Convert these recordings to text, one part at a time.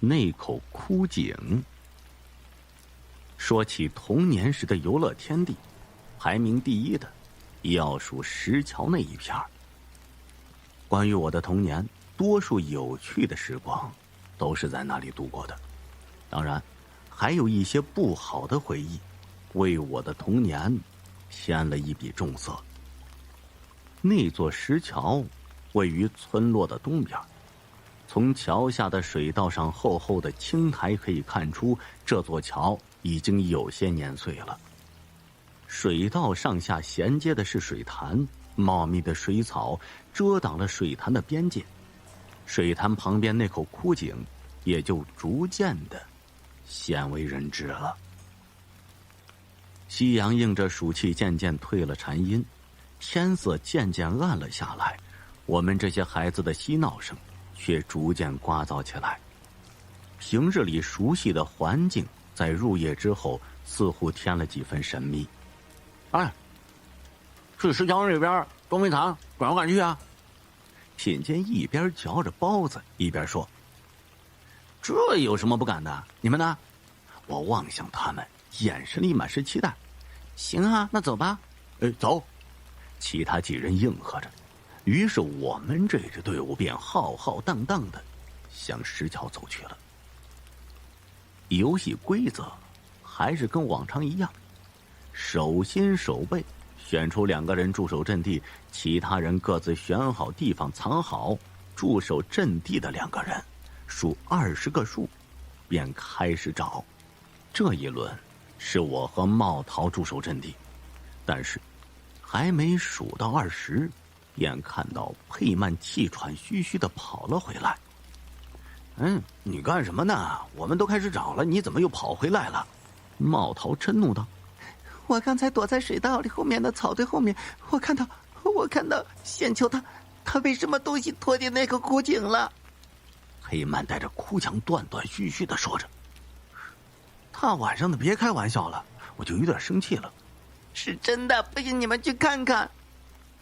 那口枯井。说起童年时的游乐天地，排名第一的要数石桥那一片。关于我的童年，多数有趣的时光都是在那里度过的，当然还有一些不好的回忆为我的童年添了一笔重色。那座石桥位于村落的东边，从桥下的水道上厚厚的青苔可以看出，这座桥已经有些年岁了。水道上下衔接的是水潭，茂密的水草遮挡了水潭的边界，水潭旁边那口枯井也就逐渐的鲜为人知了。夕阳映着暑气渐渐退了禅阴，天色渐渐暗了下来，我们这些孩子的嬉闹声却逐渐聒噪起来。平日里熟悉的环境在入夜之后似乎添了几分神秘。哎，去石桥那边东煤潭赶不赶去啊？品坚一边嚼着包子一边说。这有什么不敢的？你们呢？我望向他们，眼神里满是期待。行啊，那走吧。走。其他几人应和着，于是我们这支队伍便浩浩荡荡的向石桥走去了。游戏规则还是跟往常一样，手心手背选出2个人驻守阵地，其他人各自选好地方藏好，驻守阵地的2个人数20个数便开始找。这一轮是我和茂桃驻守阵地，但是还没数到20，便看到佩曼气喘吁吁的跑了回来。你干什么呢？我们都开始找了，你怎么又跑回来了？茂桃嗔怒道。我刚才躲在水道里后面的草堆后面，我看到仙秋他被什么东西拖进那个枯井了。佩曼带着哭腔断断续续的说着。大晚上的别开玩笑了，我就有点生气了。是真的，不信你们去看看。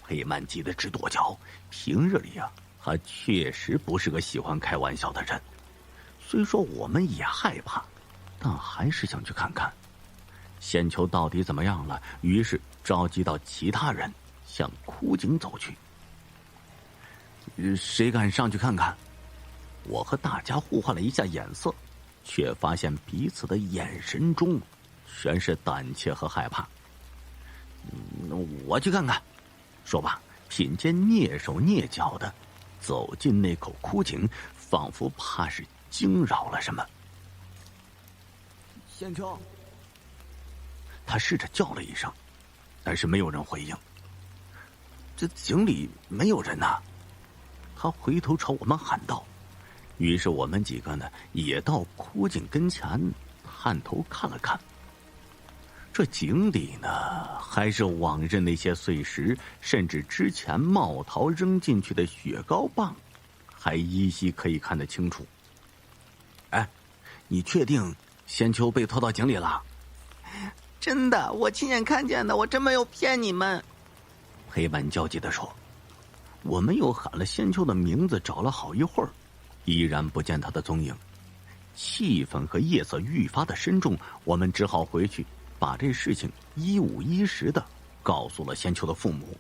佩曼急得直跺脚，平日里啊，他确实不是个喜欢开玩笑的人。虽说我们也害怕，但还是想去看看仙秋到底怎么样了，于是召集到其他人向枯井走去。谁敢上去看看？我和大家互换了一下眼色，却发现彼此的眼神中全是胆怯和害怕。我去看看。说罢，品坚蹑手蹑脚的走进那口枯井，仿佛怕是惊扰了什么。仙秋。他试着叫了一声，但是没有人回应。这井里没有人呐。他回头朝我们喊道。于是我们几个呢，也到枯井跟前探头看了看。这井底呢，还是往日那些碎石，甚至之前茂桃扔进去的雪糕棒，还依稀可以看得清楚。你确定仙秋被拖到井里了？真的，我亲眼看见的，我真没有骗你们。黑板焦急地说。我们又喊了仙秋的名字，找了好一会儿，依然不见他的踪影。气氛和夜色愈发的深重，我们只好回去把这事情一五一十的告诉了仙秋的父母。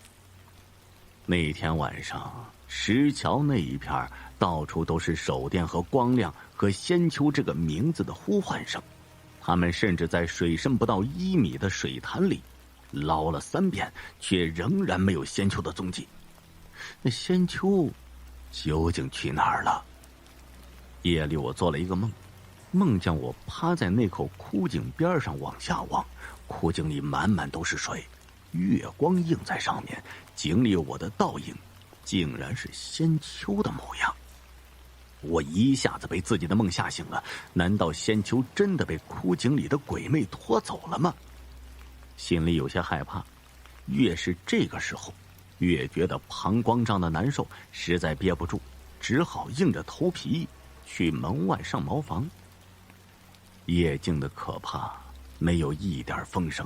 那天晚上，石桥那一片到处都是手电和光亮和仙秋这个名字的呼唤声。他们甚至在水深不到1米的水潭里捞了3遍，却仍然没有仙秋的踪迹。那仙秋究竟去哪儿了？夜里我做了一个梦，梦见我趴在那口枯井边上往下望，枯井里满满都是水，月光映在上面，井里我的倒影竟然是仙秋的模样。我一下子被自己的梦吓醒了，难道仙秋真的被枯井里的鬼魅拖走了吗？心里有些害怕，越是这个时候越觉得膀胱胀的难受，实在憋不住，只好硬着头皮去门外上茅房。夜静的可怕，没有一点风声，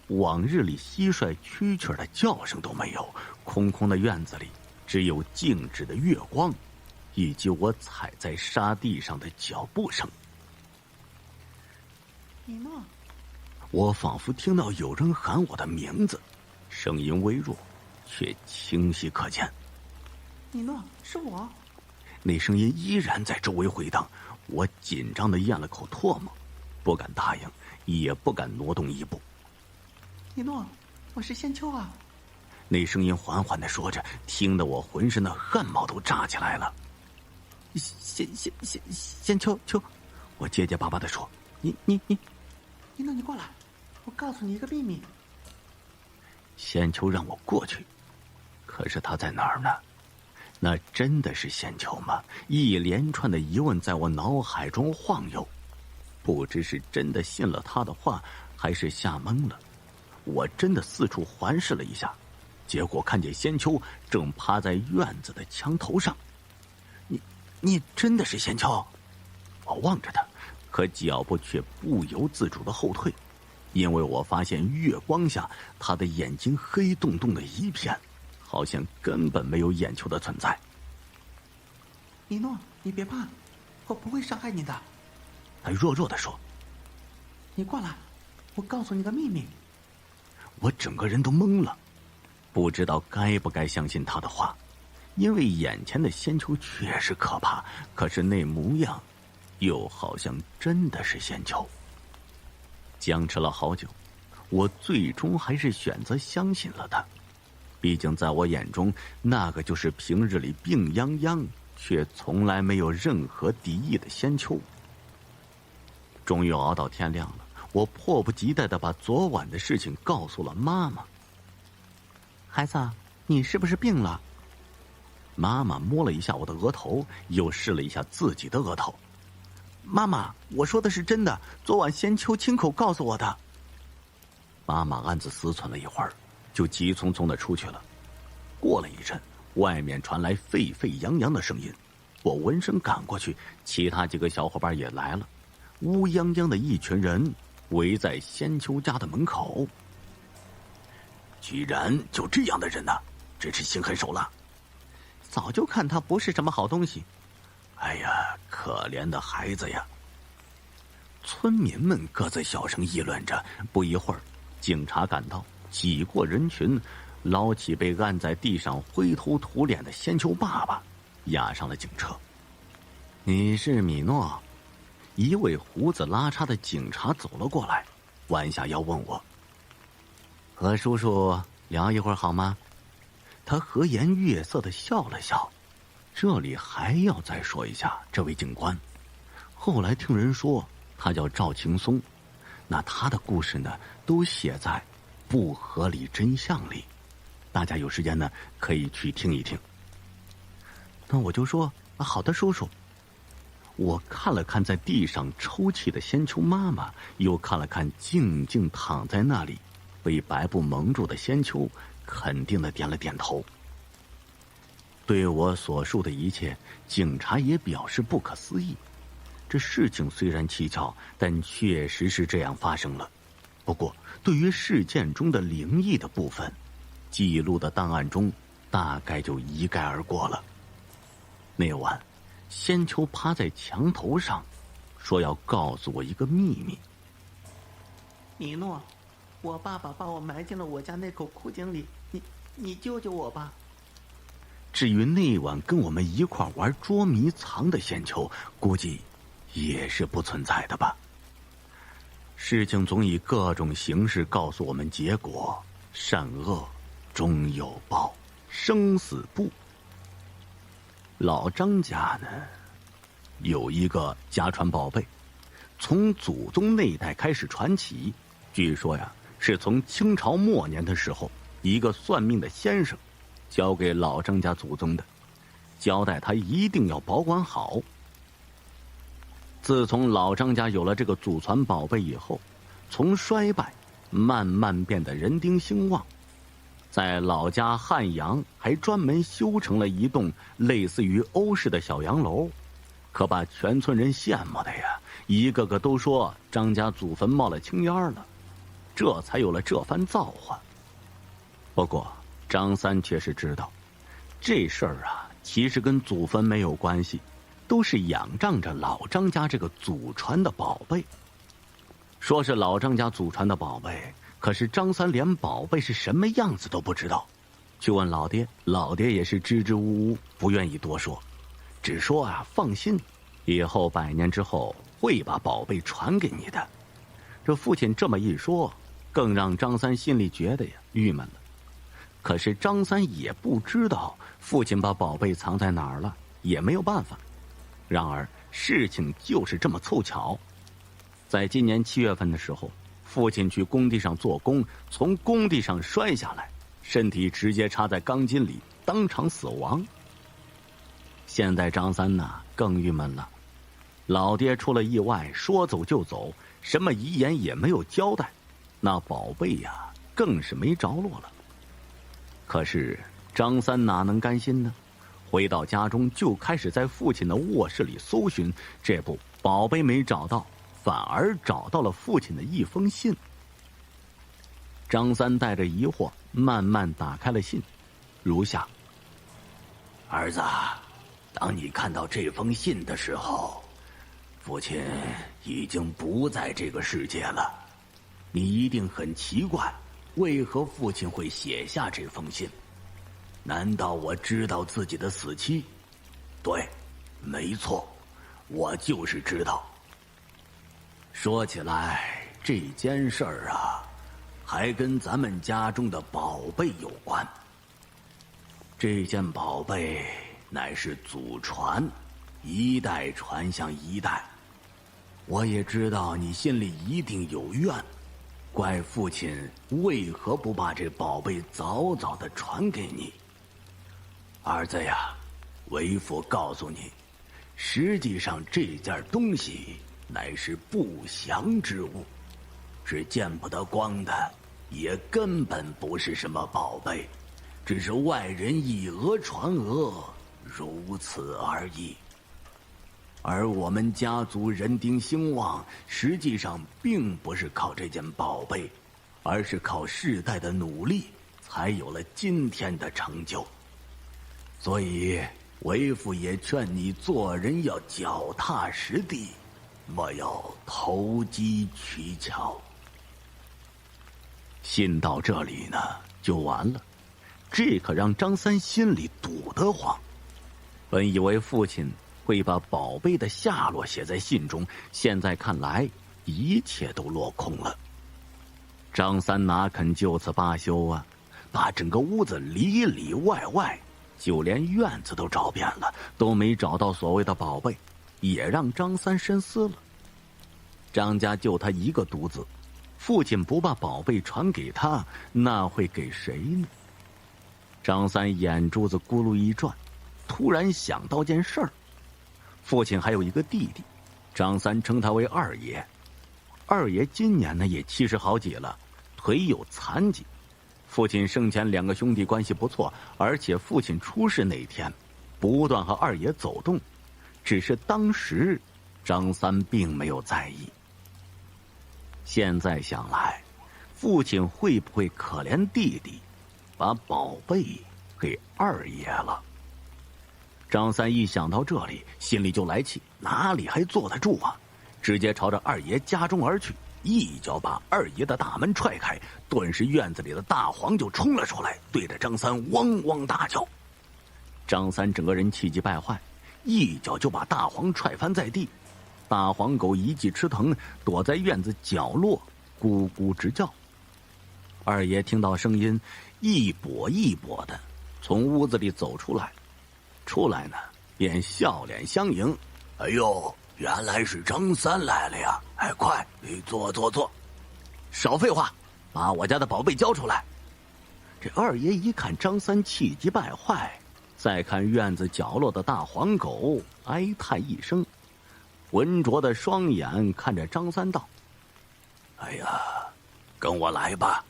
往日里蟋蟀蛐蛐的叫声都没有，空空的院子里只有静止的月光以及我踩在沙地上的脚步声。米诺，我仿佛听到有人喊我的名字，声音微弱，却清晰可见。米诺，是我。那声音依然在周围回荡，我紧张地咽了口唾沫，不敢答应，也不敢挪动一步。米诺，我是仙秋啊。那声音缓缓地说着，听得我浑身的汗毛都炸起来了。仙秋，我结结巴巴地说：“你，米诺，你过来，我告诉你一个秘密。”仙秋让我过去，可是他在哪儿呢？那真的是仙秋吗？一连串的疑问在我脑海中晃悠，不知是真的信了他的话，还是吓懵了。我真的四处环视了一下，结果看见仙秋正趴在院子的墙头上。你真的是仙秋？我望着他，可脚步却不由自主的后退，因为我发现月光下他的眼睛黑洞洞的一片，好像根本没有眼球的存在。米诺，你别怕，我不会伤害你的。他弱弱地说：“你过来，我告诉你个秘密。”我整个人都懵了，不知道该不该相信他的话，因为眼前的仙秋确实可怕，可是那模样又好像真的是仙秋。僵持了好久，我最终还是选择相信了他。毕竟在我眼中，那个就是平日里病殃殃却从来没有任何敌意的仙秋。终于熬到天亮了，我迫不及待地把昨晚的事情告诉了妈妈。孩子，你是不是病了？妈妈摸了一下我的额头，又试了一下自己的额头。妈妈，我说的是真的，昨晚仙秋亲口告诉我的。妈妈暗自思忖了一会儿，就急匆匆地出去了。过了一阵，外面传来沸沸扬扬的声音，我闻声赶过去，其他几个小伙伴也来了，乌泱泱的一群人围在仙秋家的门口。居然就这样的人呢，真是心狠手辣。早就看他不是什么好东西。哎呀，可怜的孩子呀！村民们各自小声议论着。不一会儿，警察赶到，挤过人群，捞起被按在地上灰头土脸的仙秋爸爸，押上了警车。你是米诺？一位胡子拉碴的警察走了过来，弯下腰问我：“和叔叔聊一会儿好吗？”他和颜悦色地笑了笑。这里还要再说一下这位警官，后来听人说他叫赵青松，那他的故事呢都写在《不合理真相》里，大家有时间呢可以去听一听。那我就说好的，叔叔。我看了看在地上抽泣的仙秋妈妈，又看了看静静躺在那里被白布蒙住的仙秋，肯定的点了点头。对我所述的一切，警察也表示不可思议。这事情虽然蹊跷，但确实是这样发生了。不过，对于事件中的灵异的部分，记录的档案中大概就一概而过了。那晚，仙秋趴在墙头上，说要告诉我一个秘密。米诺，我爸爸把我埋进了我家那口枯井里，你救救我吧。至于那晚跟我们一块玩捉迷藏的仙秋，估计也是不存在的吧。事情总以各种形式告诉我们结果，善恶终有报，生死簿。老张家呢，有一个家传宝贝，从祖宗那代开始传起。据说呀，是从清朝末年的时候，一个算命的先生交给老张家祖宗的，交代他一定要保管好。自从老张家有了这个祖传宝贝以后，从衰败慢慢变得人丁兴旺，在老家汉阳还专门修成了一栋类似于欧式的小洋楼，可把全村人羡慕的呀，一个个都说张家祖坟冒了青烟了，这才有了这番造化。不过张三却是知道，这事儿啊其实跟祖坟没有关系，都是仰仗着老张家这个祖传的宝贝。说是老张家祖传的宝贝，可是张三连宝贝是什么样子都不知道。去问老爹，老爹也是支支吾吾，不愿意多说，只说放心，以后100年之后会把宝贝传给你的。这父亲这么一说，更让张三心里觉得郁闷了。可是张三也不知道父亲把宝贝藏在哪儿了，也没有办法。然而事情就是这么凑巧，在今年7月份的时候，父亲去工地上做工，从工地上摔下来，身体直接插在钢筋里，当场死亡。现在张三更郁闷了，老爹出了意外，说走就走，什么遗言也没有交代，那宝贝更是没着落了。可是张三哪能甘心呢？回到家中就开始在父亲的卧室里搜寻，这不，宝贝没找到，反而找到了父亲的一封信。张三带着疑惑慢慢打开了信，如下：儿子，当你看到这封信的时候，父亲已经不在这个世界了。你一定很奇怪，为何父亲会写下这封信？难道我知道自己的死期？对，没错，我就是知道。说起来，这件事儿还跟咱们家中的宝贝有关。这件宝贝乃是祖传，一代传向一代。我也知道你心里一定有怨，怪父亲为何不把这宝贝早早的传给你。儿子呀，为父告诉你，实际上这件东西乃是不祥之物，是见不得光的，也根本不是什么宝贝，只是外人以讹传讹，如此而已。而我们家族人丁兴旺，实际上并不是靠这件宝贝，而是靠世代的努力，才有了今天的成就。所以为父也劝你做人要脚踏实地，莫要投机取巧。信到这里就完了，这可让张三心里堵得慌。本以为父亲会把宝贝的下落写在信中，现在看来一切都落空了。张三哪肯就此罢休把整个屋子里里外外，就连院子都找遍了，都没找到所谓的宝贝，也让张三深思了。张家就他一个独子，父亲不把宝贝传给他，那会给谁呢？张三眼珠子咕噜一转，突然想到件事儿。父亲还有一个弟弟，张三称他为二爷。二爷今年也70好几了，腿有残疾。父亲生前2个兄弟关系不错，而且父亲出事那天不断和二爷走动，只是当时张三并没有在意。现在想来，父亲会不会可怜弟弟，把宝贝给二爷了？张三一想到这里，心里就来气，哪里还坐得住直接朝着二爷家中而去，一脚把二爷的大门踹开，顿时院子里的大黄就冲了出来，对着张三汪汪大叫。张三整个人气急败坏，一脚就把大黄踹翻在地。大黄狗一记吃疼，躲在院子角落咕咕直叫。二爷听到声音，一跛一跛的从屋子里走出来，便笑脸相迎。哎呦，原来是张三来了呀！快，你坐。少废话，把我家的宝贝交出来。这二爷一看张三气急败坏，再看院子角落的大黄狗，哀叹一声，浑浊的双眼看着张三道：哎呀，跟我来吧。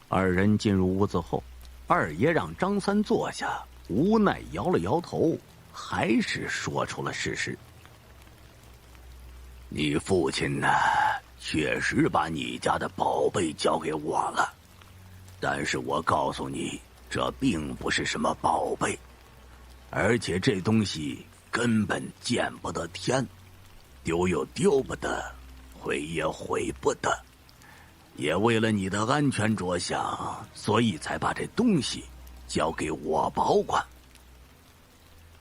二人进入屋子后，二爷让张三坐下，无奈摇了摇头，还是说出了事实。你父亲确实把你家的宝贝交给我了，但是我告诉你，这并不是什么宝贝，而且这东西根本见不得天，丢又丢不得，毁也毁不得。也为了你的安全着想，所以才把这东西交给我保管。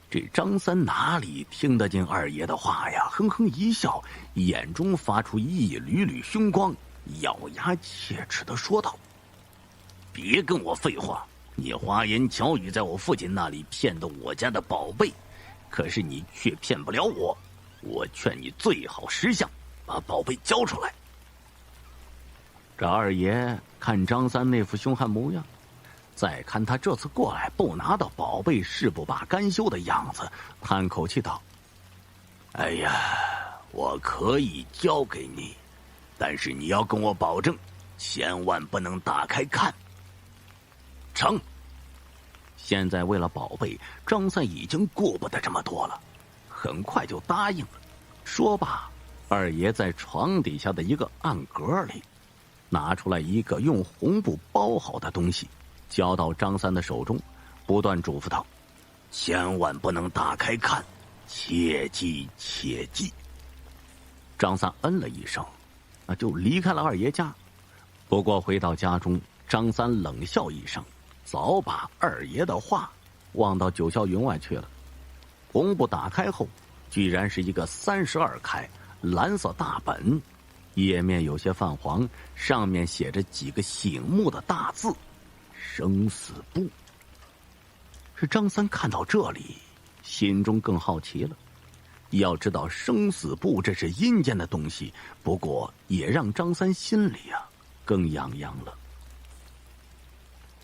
这张三哪里听得进二爷的话呀？哼哼一笑，眼中发出一缕缕凶光，咬牙切齿地说道：“别跟我废话！你花言巧语在我父亲那里骗得我家的宝贝，可是你却骗不了我。我劝你最好识相，把宝贝交出来。”这二爷看张三那副凶悍模样，再看他这次过来不拿到宝贝誓不罢甘休的样子，叹口气道：“哎呀，我可以交给你，但是你要跟我保证，千万不能打开看。”成。现在为了宝贝，张三已经顾不得这么多了，很快就答应了。说罢，二爷在床底下的一个暗格里拿出来一个用红布包好的东西，交到张三的手中，不断嘱咐道：“千万不能打开看，切记切记。”张三嗯了一声，那就离开了二爷家。不过回到家中，张三冷笑一声，早把二爷的话忘到九霄云外去了。红布打开后，居然是一个32开蓝色大本，页面有些泛黄，上面写着几个醒目的大字：生死簿。是张三看到这里，心中更好奇了。要知道生死簿这是阴间的东西，不过也让张三心里更痒痒了。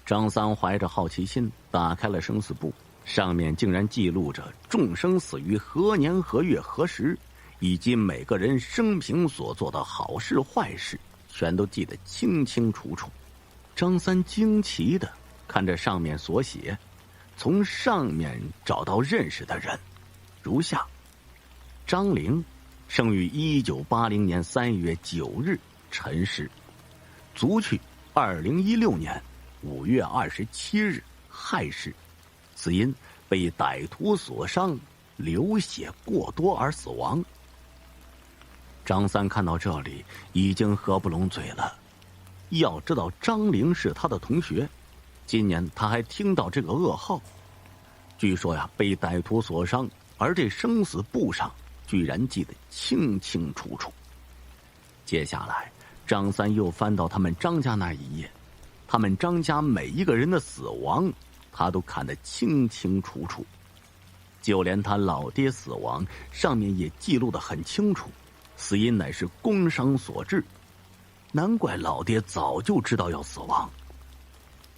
张三怀着好奇心打开了生死簿，上面竟然记录着众生死于何年何月何时，以及每个人生平所做的好事坏事，全都记得清清楚楚。张三惊奇地看着上面所写，从上面找到认识的人，如下：张玲，生于1980年3月9日辰时，卒去2016年5月27日亥时，死因被歹徒所伤，流血过多而死亡。张三看到这里已经合不拢嘴了。要知道张玲是他的同学，今年他还听到这个噩耗。据说被歹徒所伤，而这生死簿上居然记得清清楚楚。接下来张三又翻到他们张家那一页，他们张家每一个人的死亡他都看得清清楚楚，就连他老爹死亡上面也记录得很清楚，死因乃是工伤所致。难怪老爹早就知道要死亡。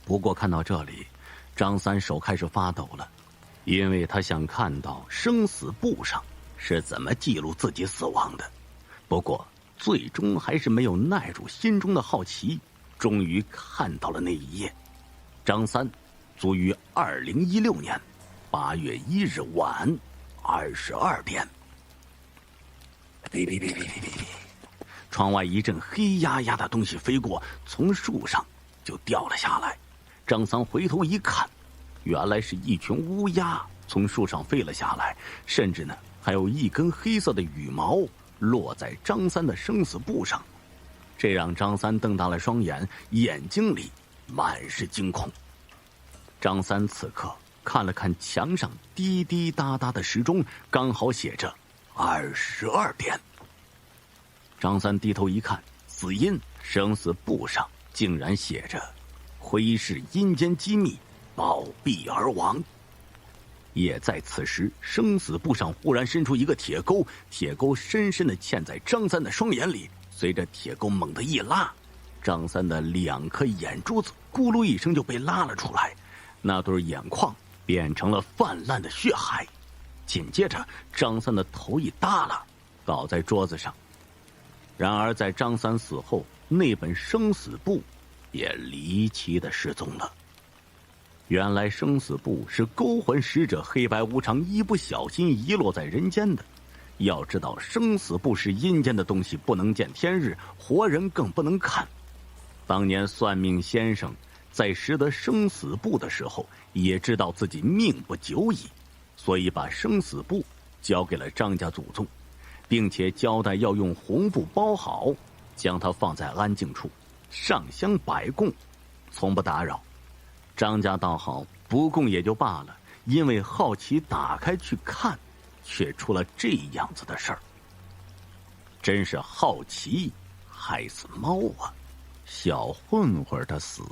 不过看到这里，张三手开始发抖了，因为他想看到生死簿上是怎么记录自己死亡的。不过最终还是没有耐住心中的好奇，终于看到了那一页。张三卒于2016年8月1日晚22点。窗外一阵黑压压的东西飞过，从树上就掉了下来。张三回头一看，原来是一群乌鸦从树上飞了下来，甚至还有一根黑色的羽毛落在张三的生死簿上。这让张三瞪大了双眼，眼睛里满是惊恐。张三此刻看了看墙上滴滴答答的时钟，刚好写着22点。张三低头一看，死因生死簿上竟然写着窥视阴间机密，暴毙而亡。也在此时，生死簿上忽然伸出一个铁钩，铁钩深深地嵌在张三的双眼里，随着铁钩猛地一拉，张三的2颗眼珠子咕噜一声就被拉了出来，那对眼眶变成了泛滥的血海。紧接着张三的头一耷拉，倒在桌子上。然而在张三死后，那本生死簿也离奇的失踪了。原来生死簿是勾魂使者黑白无常一不小心遗落在人间的。要知道生死簿是阴间的东西，不能见天日，活人更不能看。当年算命先生在识得生死簿的时候，也知道自己命不久矣，所以把生死簿交给了张家祖宗，并且交代要用红布包好，将它放在安静处，上香摆供，从不打扰。张家倒好，不供也就罢了，因为好奇打开去看，却出了这样子的事儿。真是好奇害死猫啊！小混混的死。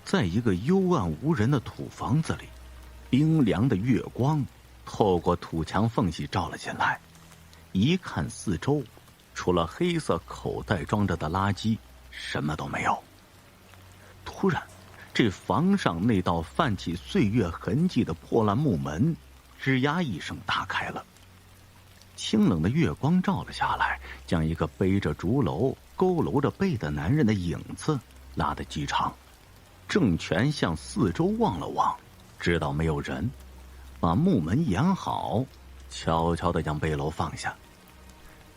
在一个幽暗无人的土房子里，冰凉的月光透过土墙缝隙照了进来，一看四周，除了黑色口袋装着的垃圾，什么都没有。突然，这房上那道泛起岁月痕迹的破烂木门吱呀一声打开了，清冷的月光照了下来，将一个背着竹篓佝偻着背的男人的影子拉得极长。郑权向四周望了望，知道没有人，把木门掩好，悄悄地将背篓放下。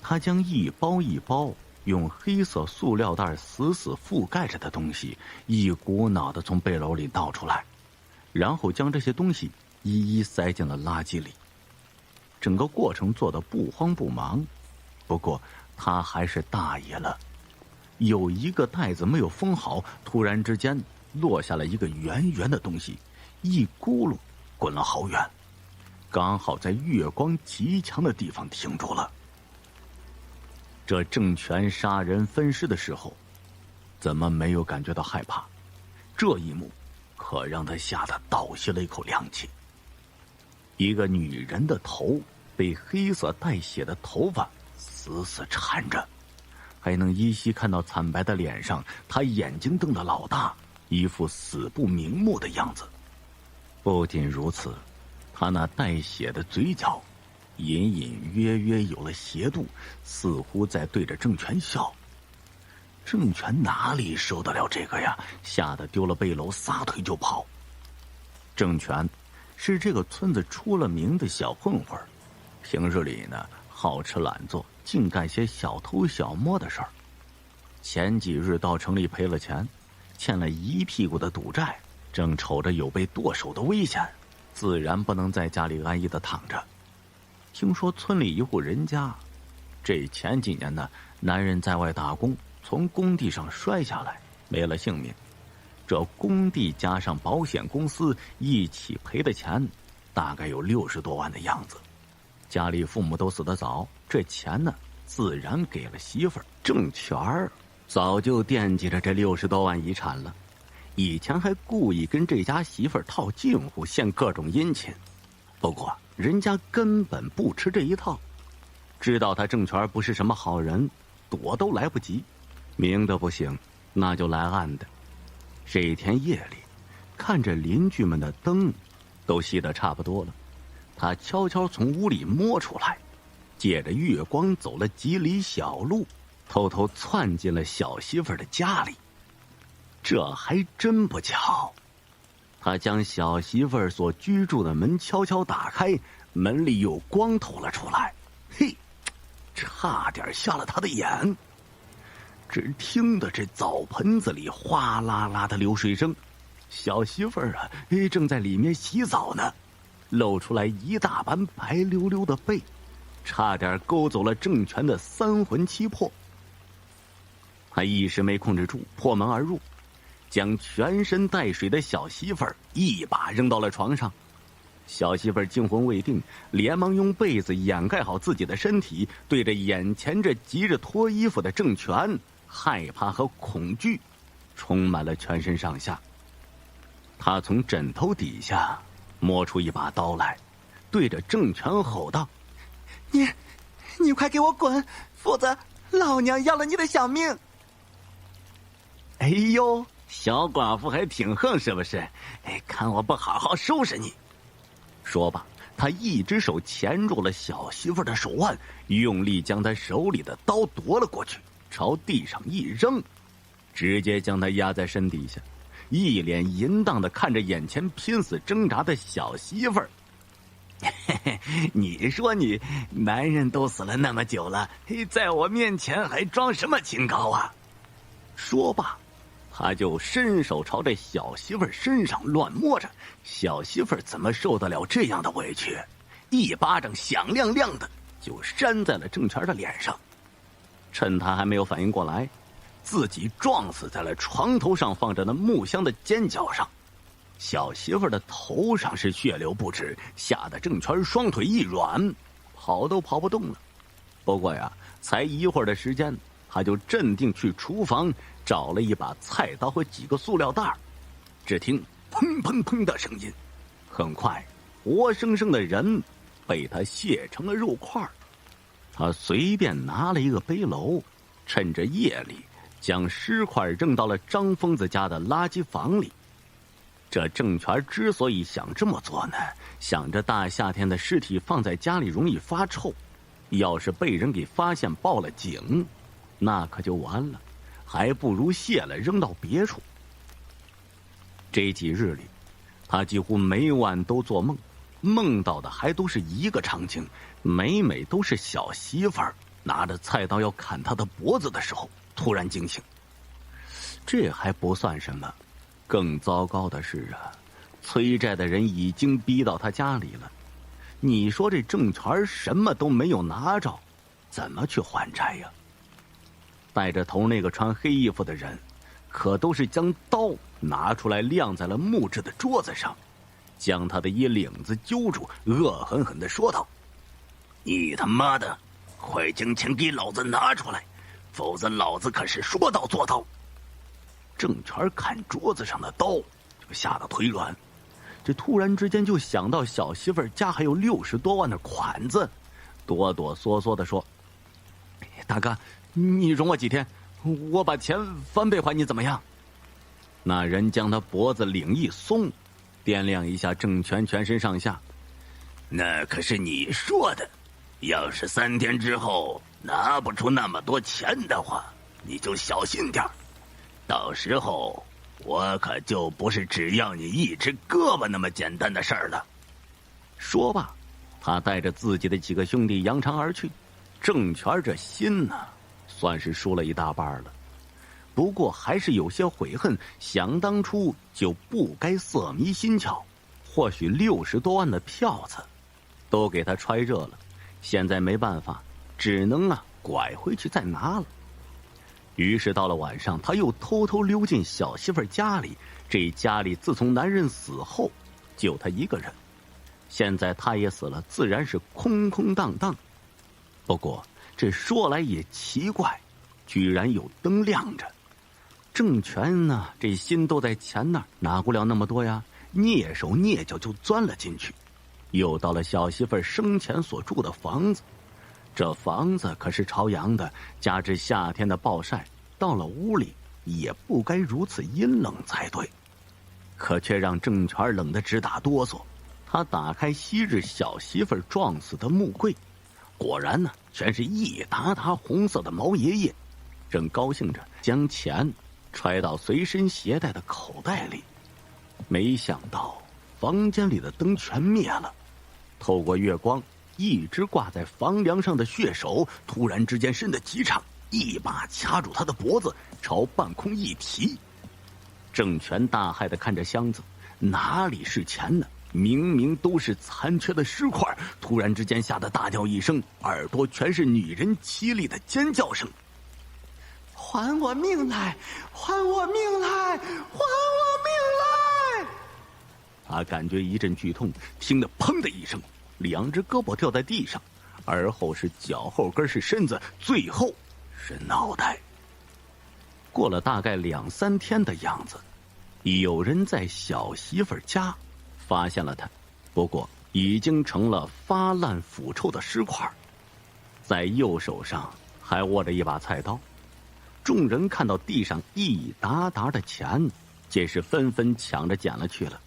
他将一包一包用黑色塑料袋死死覆盖着的东西一股脑地从背篓里倒出来，然后将这些东西一一塞进了垃圾里。整个过程做得不慌不忙，不过他还是大意了。有一个袋子没有封好，突然之间落下了一个圆圆的东西，一咕噜滚了好远，刚好在月光极强的地方停住了。这郑权杀人分尸的时候，怎么没有感觉到害怕？这一幕可让他吓得倒吸了一口凉气。一个女人的头被黑色带血的头发死死缠着，还能依稀看到惨白的脸上，她眼睛瞪得老大，一副死不瞑目的样子。不仅如此，她那带血的嘴角隐隐约约有了斜度，似乎在对着郑权笑。郑权哪里受得了这个呀，吓得丢了背篓，撒腿就跑。郑权是这个村子出了名的小混混，平日里呢好吃懒做，净干些小偷小摸的事儿。前几日到城里赔了钱，欠了一屁股的赌债，正瞅着有被剁手的危险，自然不能在家里安逸的躺着。听说村里一户人家，这前几年呢，男人在外打工，从工地上摔下来，没了性命。这工地加上保险公司一起赔的钱，大概有60多万的样子。家里父母都死得早，这钱呢，自然给了媳妇儿。郑权儿早就惦记着这60多万遗产了，以前还故意跟这家媳妇儿套近乎，献各种殷勤。不过人家根本不吃这一套，知道他郑权不是什么好人，躲都来不及。明的不行，那就来暗的。这天夜里，看着邻居们的灯都熄得差不多了，他悄悄从屋里摸出来，借着月光走了几里小路，偷偷窜进了小媳妇儿的家里。这还真不巧，他将小媳妇儿所居住的门悄悄打开，门里有光透了出来，嘿，差点瞎了他的眼。只听得这澡盆子里哗啦啦的流水声，小媳妇儿啊，正在里面洗澡呢，露出来一大半白溜溜的背，差点勾走了郑权的3魂7魄。他一时没控制住，破门而入，将全身带水的小媳妇儿一把扔到了床上。小媳妇儿惊魂未定，连忙用被子掩盖好自己的身体，对着眼前这急着脱衣服的郑权，害怕和恐惧充满了全身上下。他从枕头底下摸出一把刀来，对着郑权吼道：“你快给我滚，否则老娘要了你的小命！”哎呦，小寡妇还挺横是不是？看我不好好收拾你！说罢，他一只手钳住了小媳妇的手腕，用力将她手里的刀夺了过去，朝地上一扔，直接将她压在身底下，一脸淫荡的看着眼前拼死挣扎的小媳妇儿。你说你男人都死了那么久了，在我面前还装什么清高啊？说罢，他就伸手朝这小媳妇儿身上乱摸着。小媳妇儿怎么受得了这样的委屈？一巴掌响亮亮的就扇在了郑权的脸上。趁他还没有反应过来，自己撞死在了床头上放着那木箱的尖角上。小媳妇儿的头上是血流不止，吓得郑权双腿一软，跑都跑不动了。不过呀，才一会儿的时间，他就镇定去厨房找了一把菜刀和几个塑料袋。只听砰砰砰的声音，很快活生生的人被他卸成了肉块。他随便拿了一个背篓，趁着夜里将尸块扔到了张疯子家的垃圾房里。这郑权之所以想这么做呢，想着大夏天的尸体放在家里容易发臭，要是被人给发现报了警，那可就完了，还不如卸了扔到别处。这几日里，他几乎每晚都做梦，梦到的还都是一个场景，每都是小媳妇儿拿着菜刀要砍他的脖子的时候突然惊醒。这还不算什么，更糟糕的是啊，催债的人已经逼到他家里了。你说这郑权什么都没有拿着，怎么去还债呀？带着头那个穿黑衣服的人，可都是将刀拿出来晾在了木质的桌子上，将他的衣领子揪住，恶狠狠地说道：“你他妈的，快将钱给老子拿出来，否则老子可是说到做到。”郑权看桌子上的刀，就吓得腿软。这突然之间就想到小媳妇儿家还有60多万的款子，哆哆嗦嗦地说：“大哥，你容我几天，我把钱翻倍还你，怎么样？”那人将他脖子领一松，掂量一下郑权全身上下：“那可是你说的，要是3天之后拿不出那么多钱的话，你就小心点，到时候我可就不是只要你一只胳膊那么简单的事儿了。”说罢，他带着自己的几个兄弟扬长而去。郑权这心呢，算是输了一大半了。不过还是有些悔恨，想当初就不该色迷心窍，或许60多万的票子都给他揣热了，现在没办法，只能拐回去再拿了。于是到了晚上，他又偷偷溜进小媳妇家里。这家里自从男人死后，就他一个人。现在他也死了，自然是空空荡荡。不过这说来也奇怪，居然有灯亮着。郑权呢，这心都在钱那儿，哪顾了那么多呀，蹑手蹑脚就钻了进去，又到了小媳妇生前所住的房子。这房子可是朝阳的，加之夏天的暴晒，到了屋里也不该如此阴冷才对，可却让郑权冷得直打哆嗦。他打开昔日小媳妇撞死的木柜，果然呢，全是一沓沓红色的毛爷爷，正高兴着将钱揣到随身携带的口袋里。没想到房间里的灯全灭了，透过月光，一直挂在房梁上的血手突然之间伸得极长，一把掐住他的脖子，朝半空一提。郑权大骇地看着箱子，哪里是钱呢？明明都是残缺的尸块，突然之间吓得大叫一声，耳朵全是女人凄厉的尖叫声：“还我命来！还我命来！还我命来！”他感觉一阵剧痛，听得砰的一声，2只胳膊掉在地上，而后是脚后跟，是身子，最后是脑袋。过了大概2、3天的样子，有人在小媳妇家发现了他，不过已经成了发烂腐臭的尸块，在右手上还握着一把菜刀。众人看到地上一沓沓的钱，皆是纷纷抢着捡了去了。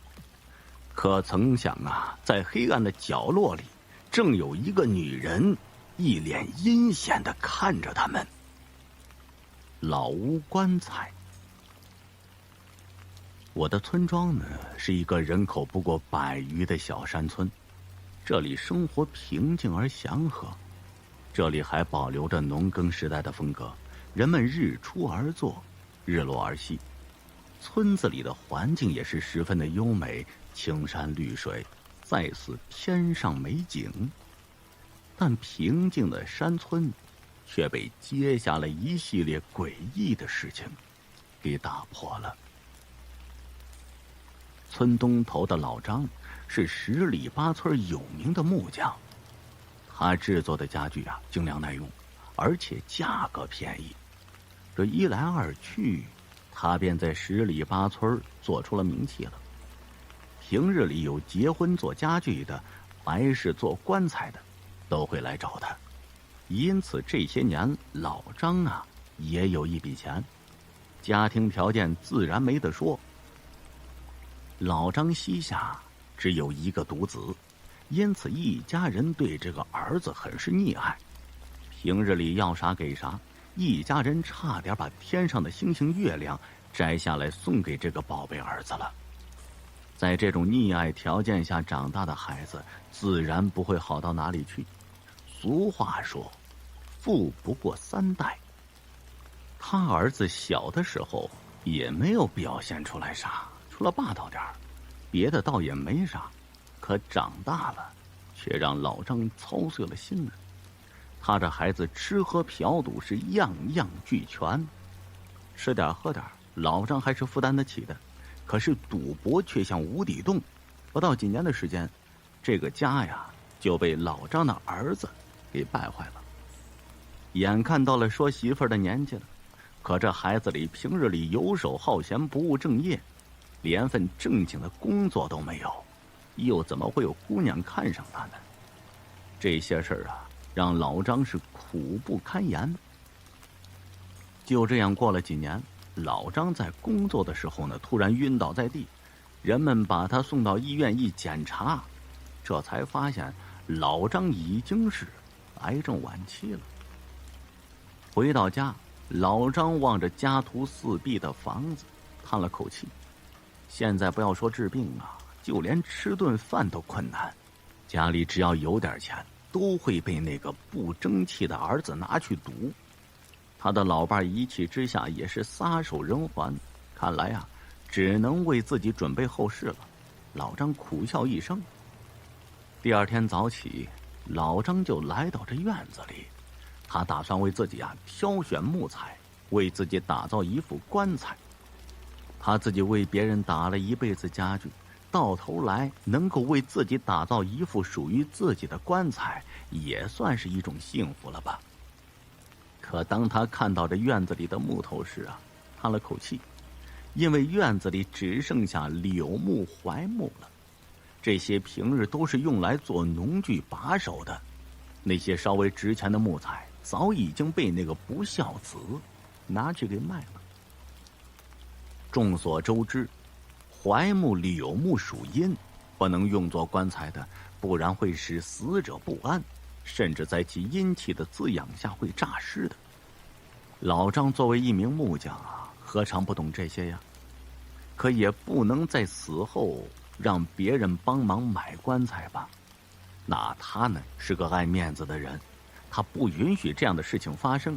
可曾想在黑暗的角落里，正有一个女人一脸阴险地看着他们。老屋棺材。我的村庄呢，是一个人口不过100余的小山村，这里生活平静而祥和，这里还保留着农耕时代的风格，人们日出而作，日落而息。村子里的环境也是十分的优美，青山绿水，再似天上美景。但平静的山村却被接下来一系列诡异的事情给打破了。村东头的老张是10里8村有名的木匠，他制作的家具精良耐用，而且价格便宜。这一来二去，他便在10里8村做出了名气了。平日里有结婚做家具的，白事做棺材的，都会来找他。因此这些年老张也有一笔钱，家庭条件自然没得说。老张膝下只有一个独子，因此一家人对这个儿子很是溺爱，平日里要啥给啥，一家人差点把天上的星星月亮摘下来送给这个宝贝儿子了。在这种溺爱条件下长大的孩子，自然不会好到哪里去。俗话说，富不过3代。他儿子小的时候也没有表现出来啥，除了霸道点儿，别的倒也没啥。可长大了，却让老张操碎了心了。他这孩子吃喝嫖赌是样样俱全，吃点喝点，老张还是负担得起的。可是赌博却像无底洞，不到几年的时间，这个家就被老张的儿子给败坏了。眼看到了说媳妇儿的年纪了，可这孩子里平日里游手好闲，不务正业，连份正经的工作都没有，又怎么会有姑娘看上他呢？这些事儿让老张是苦不堪言。就这样过了几年，老张在工作的时候呢，突然晕倒在地，人们把他送到医院一检查，这才发现老张已经是癌症晚期了。回到家，老张望着家徒四壁的房子，叹了口气。现在不要说治病就连吃顿饭都困难，家里只要有点钱，都会被那个不争气的儿子拿去赌。他的老伴一气之下也是撒手人寰，看来只能为自己准备后事了。老张苦笑一声。第二天早起，老张就来到这院子里，他打算为自己挑选木材，为自己打造一副棺材。他自己为别人打了一辈子家具，到头来能够为自己打造一副属于自己的棺材，也算是一种幸福了吧。可当他看到这院子里的木头时叹了口气，因为院子里只剩下柳木、槐木了。这些平日都是用来做农具把手的，那些稍微值钱的木材早已经被那个不孝子拿去给卖了。众所周知，槐木、柳木属阴，不能用作棺材的，不然会使死者不安，甚至在其阴气的滋养下会诈尸的。老张作为一名木匠何尝不懂这些呀？可也不能在死后让别人帮忙买棺材吧？那他呢是个爱面子的人，他不允许这样的事情发生。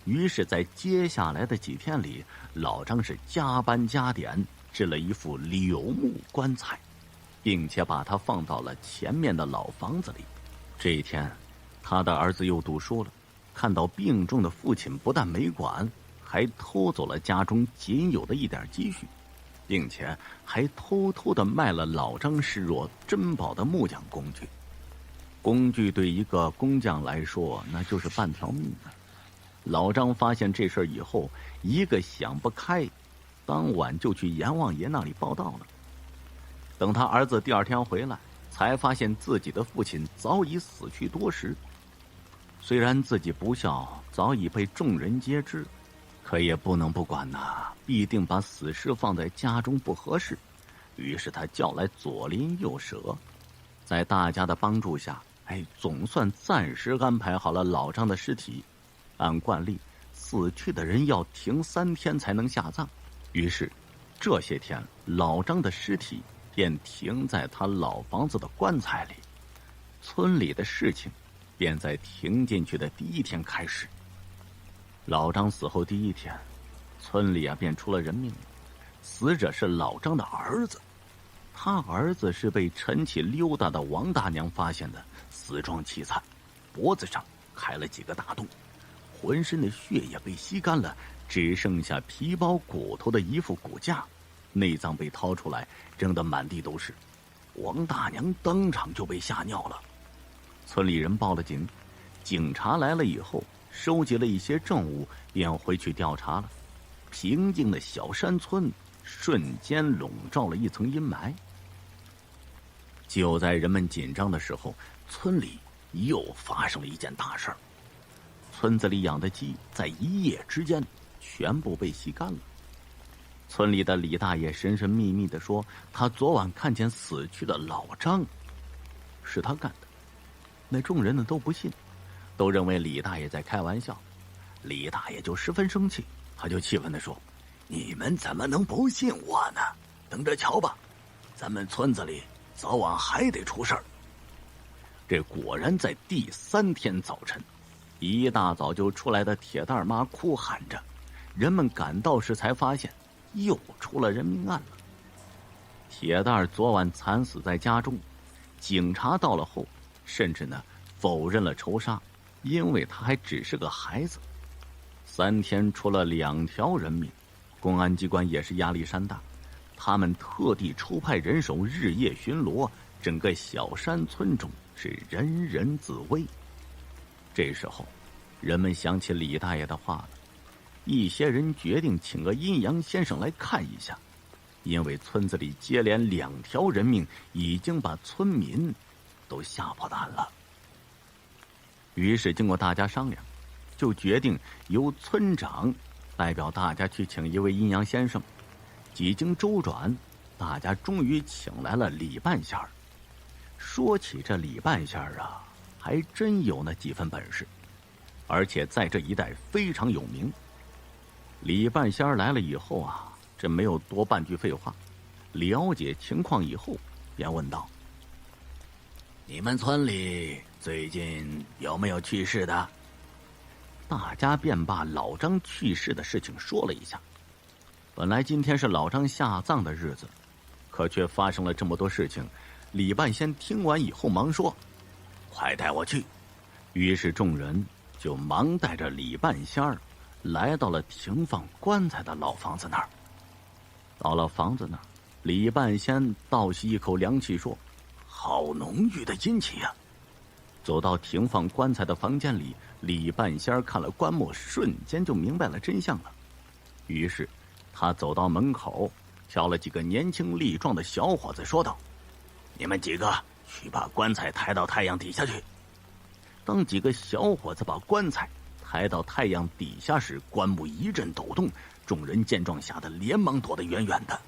于是在接下来的几天里，老张是加班加点制了一副柳木棺材，并且把它放到了前面的老房子里。这一天，他的儿子又读书了，看到病重的父亲不但没管，还偷走了家中仅有的一点积蓄，并且还偷偷地卖了老张视若珍宝的木匠工具。工具对一个工匠来说，那就是半条命啊。老张发现这事儿以后，一个想不开，当晚就去阎王爷那里报道了。等他儿子第二天回来，才发现自己的父亲早已死去多时。虽然自己不孝早已被众人皆知，可也不能不管必定把死尸放在家中不合适。于是他叫来左邻右舍，在大家的帮助下，总算暂时安排好了老张的尸体。按惯例，死去的人要停3天才能下葬，于是这些天老张的尸体便停在他老房子的棺材里。村里的事情便在停进去的第一天开始。老张死后第一天，村里便出了人命了。死者是老张的儿子。他儿子是被晨起溜达的王大娘发现的，死状凄惨，脖子上开了几个大洞，浑身的血也被吸干了，只剩下皮包骨头的一副骨架，内脏被掏出来扔得满地都是。王大娘当场就被吓尿了。村里人报了警，警察来了以后收集了一些证物，便回去调查了。平静的小山村瞬间笼罩了一层阴霾。就在人们紧张的时候，村里又发生了一件大事儿。村子里养的鸡在一夜之间全部被吸干了。村里的李大爷神神秘秘地说，他昨晚看见死去的老张，是他干的。那众人呢都不信，都认为李大爷在开玩笑。李大爷就十分生气，他就气愤地说：“你们怎么能不信我呢？等着瞧吧，咱们村子里早晚还得出事儿。”这果然在第3天早晨，一大早就出来的铁蛋妈哭喊着，人们赶到时才发现又出了人命案了。铁蛋昨晚惨死在家中，警察到了后甚至呢否认了仇杀，因为他还只是个孩子。3天出了2条人命，公安机关也是压力山大，他们特地抽派人手日夜巡逻，整个小山村中是人人自危。这时候人们想起李大爷的话了，一些人决定请个阴阳先生来看一下，因为村子里接连2条人命已经把村民都吓破胆了。于是经过大家商量，就决定由村长代表大家去请一位阴阳先生。几经周转，大家终于请来了李半仙儿。说起这李半仙儿啊，还真有那几分本事，而且在这一带非常有名。李半仙儿来了以后啊，这没有多半句废话，了解情况以后便问道：“你们村里最近有没有去世的？”大家便把老张去世的事情说了一下。本来今天是老张下葬的日子，可却发生了这么多事情。李半仙听完以后忙说：“快带我去。”于是众人就忙带着李半仙儿来到了停放棺材的老房子那儿。到了房子那儿，李半仙倒吸一口凉气说：“好浓郁的阴气呀！”走到停放棺材的房间里，李半仙儿看了棺木，瞬间就明白了真相了。于是他走到门口，挑了几个年轻力壮的小伙子说道：“你们几个去把棺材抬到太阳底下去。”当几个小伙子把棺材抬到太阳底下时，棺木一阵抖动，众人见状吓得连忙躲得远远的。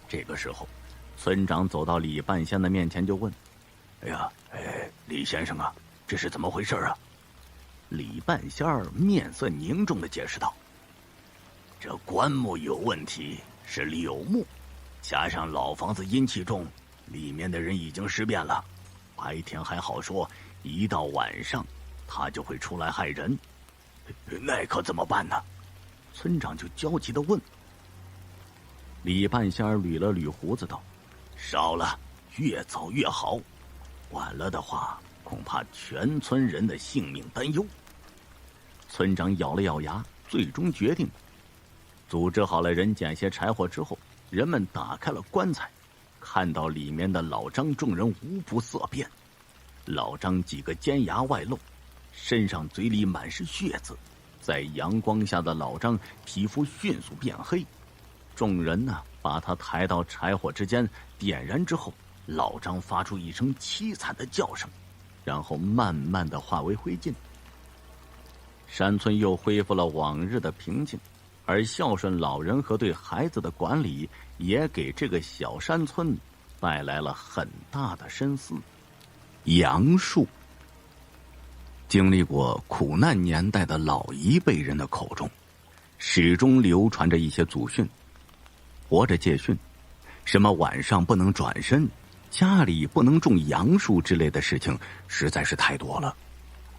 这个时候，村长走到李半仙的面前就问：“李先生啊，这是怎么回事啊？”李半仙儿面色凝重地解释道：“这棺木有问题，是柳木，加上老房子阴气重，里面的人已经尸变了。白天还好说，一到晚上他就会出来害人。那可怎么办呢？”村长就焦急地问。李半仙儿捋了捋胡子道：“少了，越早越好，晚了的话恐怕全村人的性命担忧。”村长咬了咬牙，最终决定组织好了人捡些柴火之后，人们打开了棺材，看到里面的老张，众人无不色变。老张几个尖牙外露，身上嘴里满是血渍，在阳光下的老张皮肤迅速变黑。众人呢把他抬到柴火之间，点燃之后，老张发出一声凄惨的叫声，然后慢慢的化为灰烬。山村又恢复了往日的平静，而孝顺老人和对孩子的管理也给这个小山村带来了很大的深思。杨树，经历过苦难年代的老一辈人的口中，始终流传着一些祖训：活着戒训，什么晚上不能转身，家里不能种杨树之类的事情实在是太多了，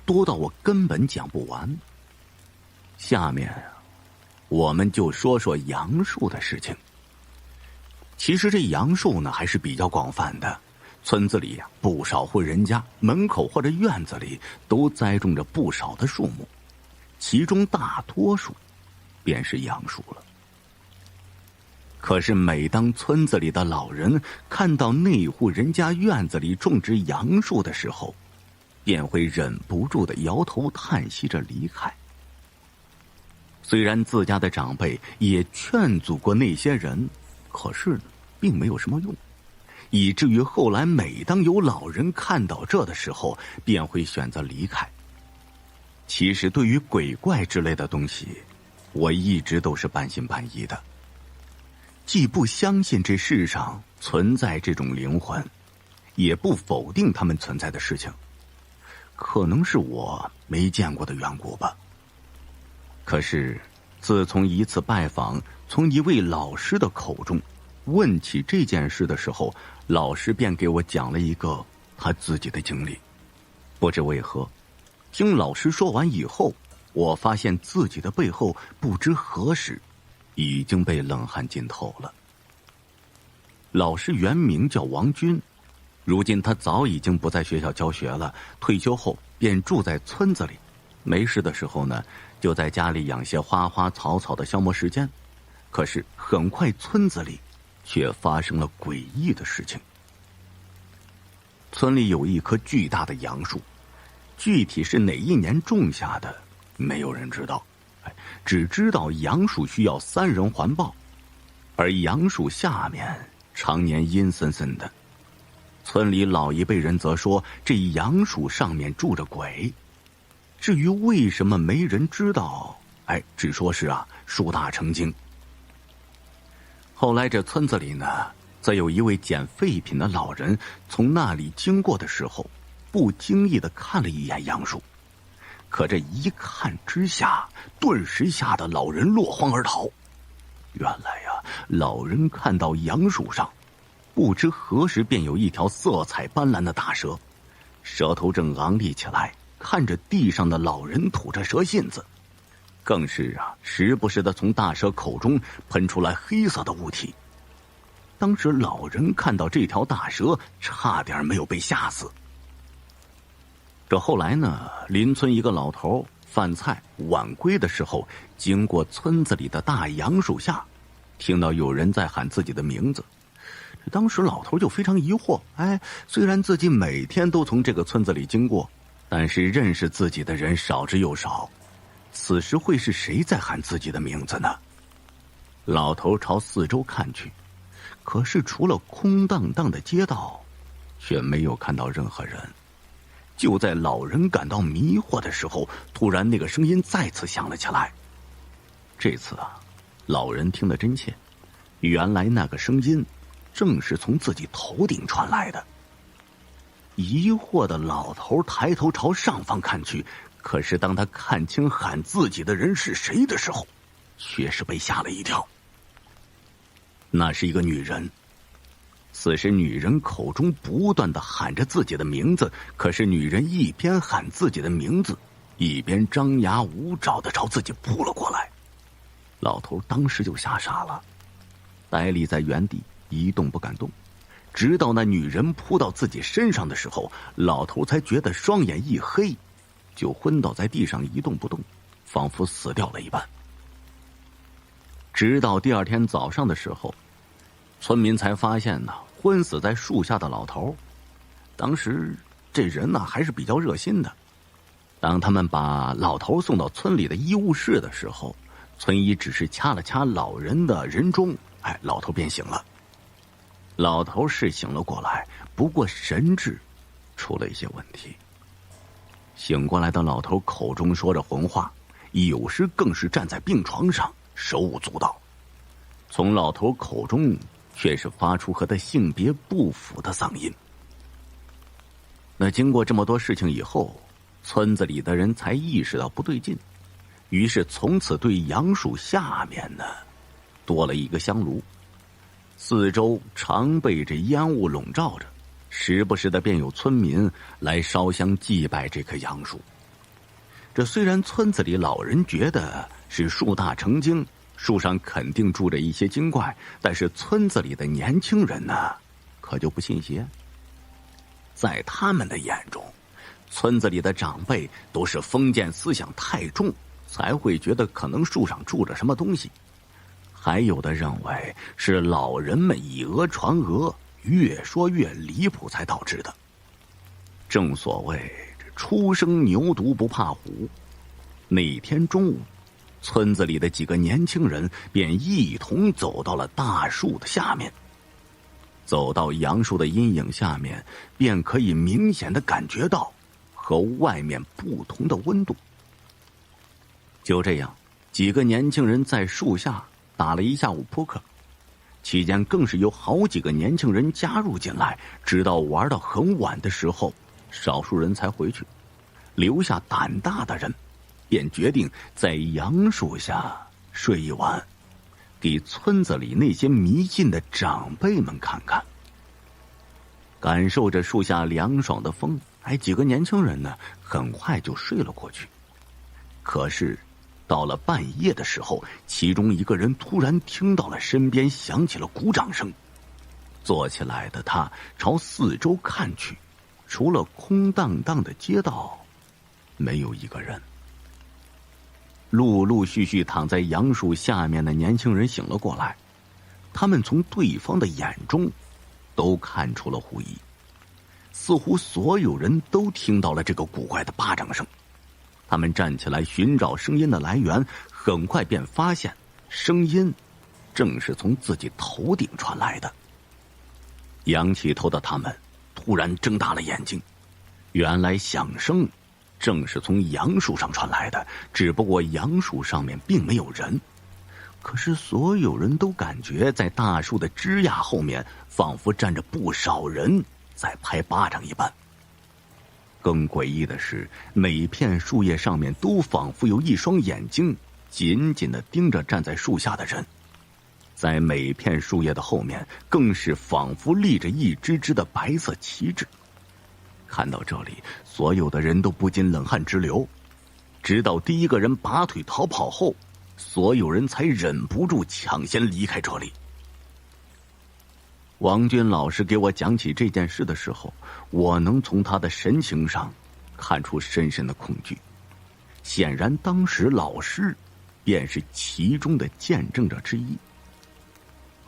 多到我根本讲不完。下面我们就说说杨树的事情。其实这杨树呢还是比较广泛的，村子里不少户人家门口或者院子里都栽种着不少的树木，其中大多数便是杨树了。可是每当村子里的老人看到那户人家院子里种植杨树的时候，便会忍不住的摇头叹息着离开。虽然自家的长辈也劝阻过那些人，可是并没有什么用，以至于后来每当有老人看到这的时候，便会选择离开。其实对于鬼怪之类的东西，我一直都是半信半疑的，既不相信这世上存在这种灵魂，也不否定他们存在的事情，可能是我没见过的缘故吧。可是自从一次拜访，从一位老师的口中问起这件事的时候，老师便给我讲了一个他自己的经历。不知为何，听老师说完以后，我发现自己的背后不知何时已经被冷汗浸透了。老师原名叫王军，如今他早已经不在学校教学了，退休后便住在村子里，没事的时候呢，就在家里养些花花草草的消磨时间。可是很快村子里却发生了诡异的事情。村里有一棵巨大的杨树，具体是哪一年种下的，没有人知道，只知道杨树需要3人环抱，而杨树下面常年阴森森的。村里老一辈人则说，这杨树上面住着鬼。至于为什么没人知道，只说是树大成精。后来这村子里呢，则有一位捡废品的老人从那里经过的时候，不经意地看了一眼杨树，可这一看之下，顿时吓得老人落荒而逃。原来老人看到杨树上不知何时便有一条色彩斑斓的大蛇，蛇头正昂立起来，看着地上的老人吐着蛇信子，更是时不时的从大蛇口中喷出来黑色的物体。当时老人看到这条大蛇，差点没有被吓死。这后来呢，邻村一个老头饭菜晚归的时候，经过村子里的大杨树下，听到有人在喊自己的名字。当时老头就非常疑惑，虽然自己每天都从这个村子里经过，但是认识自己的人少之又少，此时会是谁在喊自己的名字呢？老头朝四周看去，可是除了空荡荡的街道，却没有看到任何人。就在老人感到迷惑的时候，突然那个声音再次响了起来。这次老人听得真切，原来那个声音正是从自己头顶传来的。疑惑的老头抬头朝上方看去，可是当他看清喊自己的人是谁的时候，却是被吓了一跳。那是一个女人，此时女人口中不断地喊着自己的名字，可是女人一边喊自己的名字，一边张牙舞爪地朝自己扑了过来。老头当时就吓傻了，呆立在原地一动不敢动，直到那女人扑到自己身上的时候，老头才觉得双眼一黑，就昏倒在地上一动不动，仿佛死掉了一般。直到第二天早上的时候，村民才发现昏死在树下的老头。当时这人还是比较热心的，当他们把老头送到村里的医务室的时候，村医只是掐了掐老人的人中，老头便醒了。老头是醒了过来，不过神志出了一些问题。醒过来的老头口中说着混话，有时更是站在病床上手舞足蹈，从老头口中却是发出和他性别不符的嗓音。那经过这么多事情以后，村子里的人才意识到不对劲，于是从此对杨树下面呢多了一个香炉，四周常被这烟雾笼罩着，时不时的便有村民来烧香祭拜这棵杨树。这虽然村子里老人觉得是树大成精，树上肯定住着一些精怪，但是村子里的年轻人呢，可就不信邪。在他们的眼中，村子里的长辈都是封建思想太重，才会觉得可能树上住着什么东西。还有的认为是老人们以讹传讹，越说越离谱才导致的。正所谓初生牛犊不怕虎。那天中午，村子里的几个年轻人便一同走到了大树的下面。走到杨树的阴影下面，便可以明显的感觉到和外面不同的温度。就这样，几个年轻人在树下打了一下午扑克，期间更是有好几个年轻人加入进来，直到玩到很晚的时候，少数人才回去，留下胆大的人便决定在杨树下睡一晚，给村子里那些迷信的长辈们看看。感受着树下凉爽的风，几个年轻人呢，很快就睡了过去。可是到了半夜的时候，其中一个人突然听到了身边响起了鼓掌声。坐起来的他朝四周看去，除了空荡荡的街道，没有一个人。陆陆续续躺在杨树下面的年轻人醒了过来，他们从对方的眼中都看出了狐疑，似乎所有人都听到了这个古怪的巴掌声。他们站起来寻找声音的来源，很快便发现声音正是从自己头顶传来的。仰起头的他们突然睁大了眼睛，原来响声正是从杨树上传来的，只不过杨树上面并没有人，可是所有人都感觉在大树的枝桠后面仿佛站着不少人在拍巴掌一般。更诡异的是，每片树叶上面都仿佛有一双眼睛紧紧地盯着站在树下的人，在每片树叶的后面更是仿佛立着一支支的白色旗帜。看到这里，所有的人都不禁冷汗直流，直到第一个人拔腿逃跑后，所有人才忍不住抢先离开这里。王军老师给我讲起这件事的时候，我能从他的神情上看出深深的恐惧。显然当时老师便是其中的见证者之一。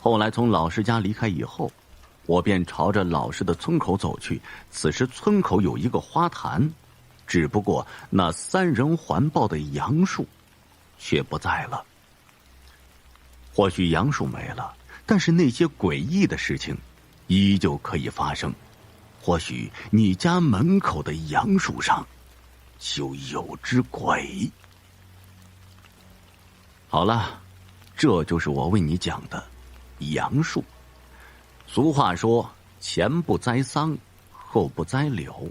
后来从老师家离开以后，我便朝着老师的村口走去。此时村口有一个花坛，只不过那三人环抱的杨树却不在了。或许杨树没了，但是那些诡异的事情依旧可以发生。或许你家门口的杨树上就有只鬼。好了，这就是我为你讲的杨树。俗话说，前不栽桑，后不栽柳，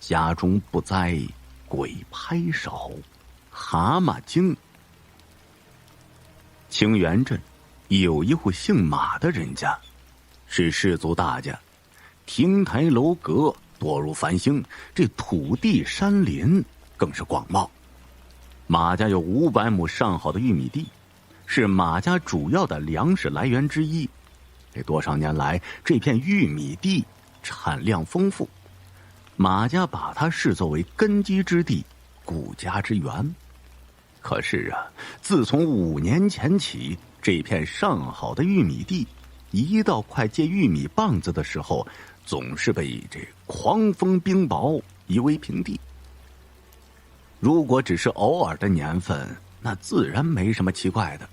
家中不栽鬼拍手。蛤蟆精。清源镇有一户姓马的人家，是氏族大家，亭台楼阁多如繁星，这土地山林更是广袤。马家有500亩上好的玉米地，是马家主要的粮食来源之一。这多少年来，这片玉米地产量丰富，马家把它视作为根基之地，顾家之源。可是啊，自从5年前起，这片上好的玉米地一到快结玉米棒子的时候，总是被这狂风冰雹夷为平地。如果只是偶尔的年份，那自然没什么奇怪的。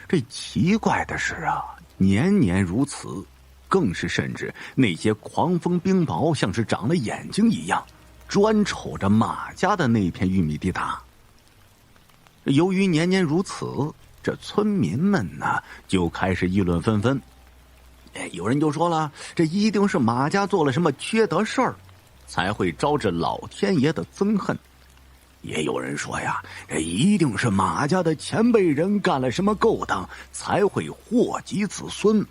这奇怪的是啊，年年如此，更是甚至那些狂风冰雹像是长了眼睛一样，专瞅着马家的那片玉米地打。由于年年如此，这村民们呢就开始议论纷纷。有人就说了，这一定是马家做了什么缺德事儿，才会招致老天爷的憎恨。也有人说呀，这一定是马家的前辈人干了什么勾当，才会祸及子孙。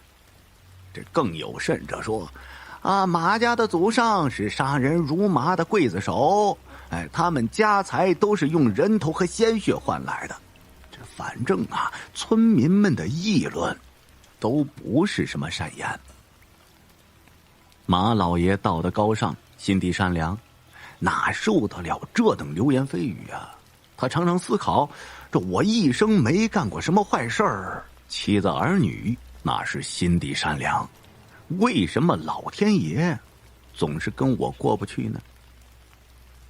这更有甚者说，马家的祖上是杀人如麻的刽子手，他们家财都是用人头和鲜血换来的。这反正啊，村民们的议论都不是什么善言。马老爷道德高尚，心地善良，哪受得了这等流言蜚语啊？他常常思考，这我一生没干过什么坏事儿，妻子儿女那是心地善良，为什么老天爷总是跟我过不去呢？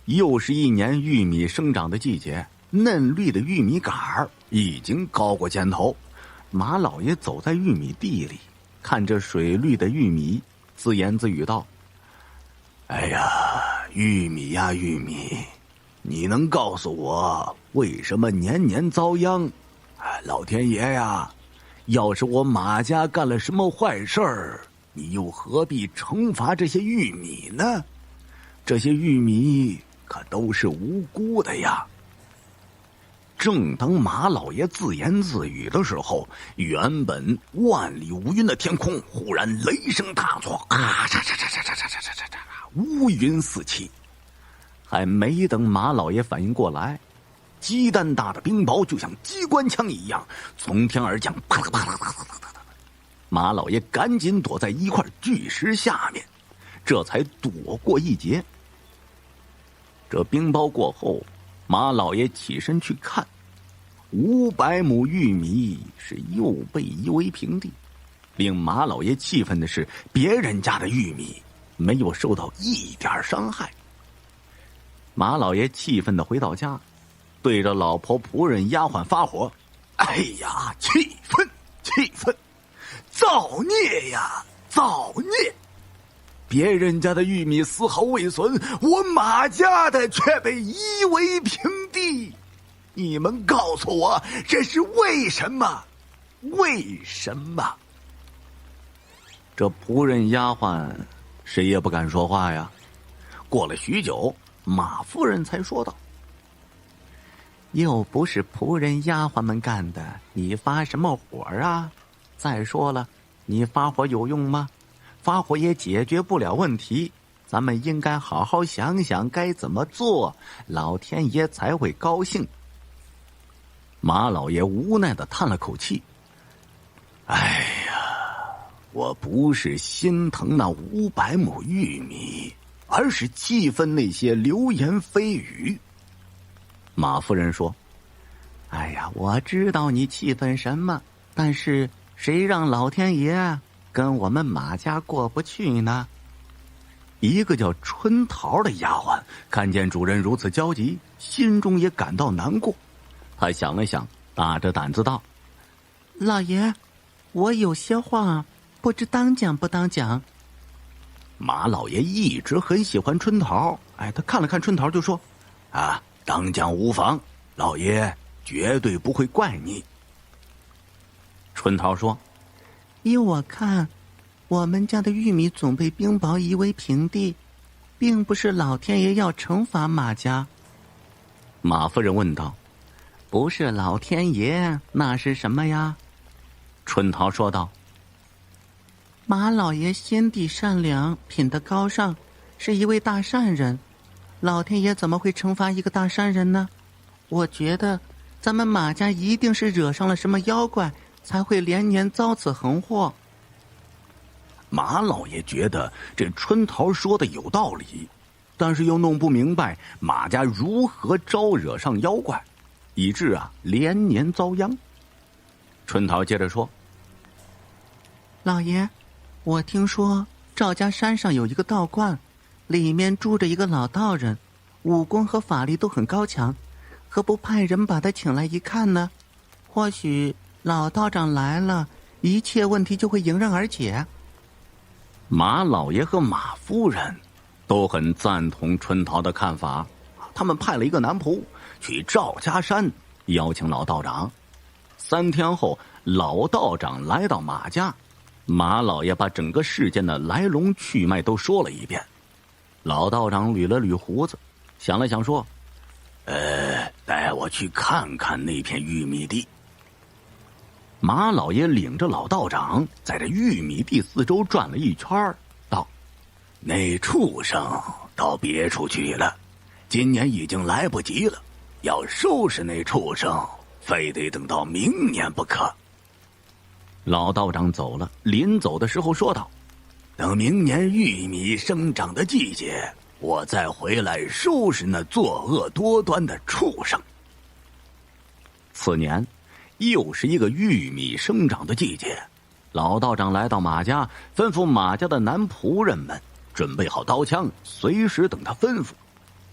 又是一年玉米生长的季节，嫩绿的玉米杆儿已经高过肩头。马老爷走在玉米地里，看着水绿的玉米，自言自语道：哎呀，玉米呀玉米，你能告诉我为什么年年遭殃？老天爷呀，要是我马家干了什么坏事儿，你又何必惩罚这些玉米呢？这些玉米可都是无辜的呀。正当马老爷自言自语的时候，原本万里无云的天空忽然雷声大作，咔嚓嚓嚓嚓嚓嚓嚓嚓嚓，乌云四起。还没等马老爷反应过来，鸡蛋大的冰雹就像机关枪一样从天而降，啪啦啪啦啪啦啪啦。马老爷赶紧躲在一块巨石下面，这才躲过一劫。这冰雹过后，马老爷起身去看，500亩玉米是又被夷为平地。令马老爷气愤的是，别人家的玉米没有受到一点伤害。马老爷气愤地回到家，对着老婆仆人丫鬟发火：哎呀，气愤气愤，造孽呀造孽！别人家的玉米丝毫未损，我马家的却被夷为平地。你们告诉我，这是为什么？为什么？这仆人丫鬟谁也不敢说话呀。过了许久，马夫人才说道：又不是仆人丫鬟们干的，你发什么火啊？再说了，你发火有用吗？发火也解决不了问题，咱们应该好好想想该怎么做，老天爷才会高兴。马老爷无奈地叹了口气：哎呀，我不是心疼那500亩玉米，而是气愤那些流言蜚语。马夫人说：哎呀，我知道你气愤什么，但是谁让老天爷跟我们马家过不去呢？一个叫春桃的丫鬟看见主人如此焦急，心中也感到难过。他想了想，大着胆子道：老爷，我有些话不知当讲不当讲。马老爷一直很喜欢春桃，他看了看春桃就说：当讲无妨，老爷绝对不会怪你。春桃说：依我看，我们家的玉米总被冰雹夷为平地，并不是老天爷要惩罚马家。马夫人问道：不是老天爷，那是什么呀？春桃说道：马老爷心地善良，品德高尚，是一位大善人，老天爷怎么会惩罚一个大善人呢？我觉得咱们马家一定是惹上了什么妖怪，才会连年遭此横祸。马老爷觉得这春桃说的有道理，但是又弄不明白马家如何招惹上妖怪，以致连年遭殃。春桃接着说：老爷，我听说赵家山上有一个道观，里面住着一个老道人，武功和法力都很高强，何不派人把他请来一看呢？或许老道长来了，一切问题就会迎刃而解。马老爷和马夫人都很赞同春桃的看法，他们派了一个男仆去赵家山邀请老道长。3天后，老道长来到马家，马老爷把整个事件的来龙去脉都说了一遍。老道长捋了捋胡子，想了想说：带我去看看那片玉米地。马老爷领着老道长在这玉米地四周转了一圈，道：那畜生到别处去了，今年已经来不及了，要收拾那畜生，非得等到明年不可。老道长走了，临走的时候说道：“等明年玉米生长的季节，我再回来收拾那作恶多端的畜生。”次年，又是一个玉米生长的季节。老道长来到马家，吩咐马家的男仆人们准备好刀枪，随时等他吩咐。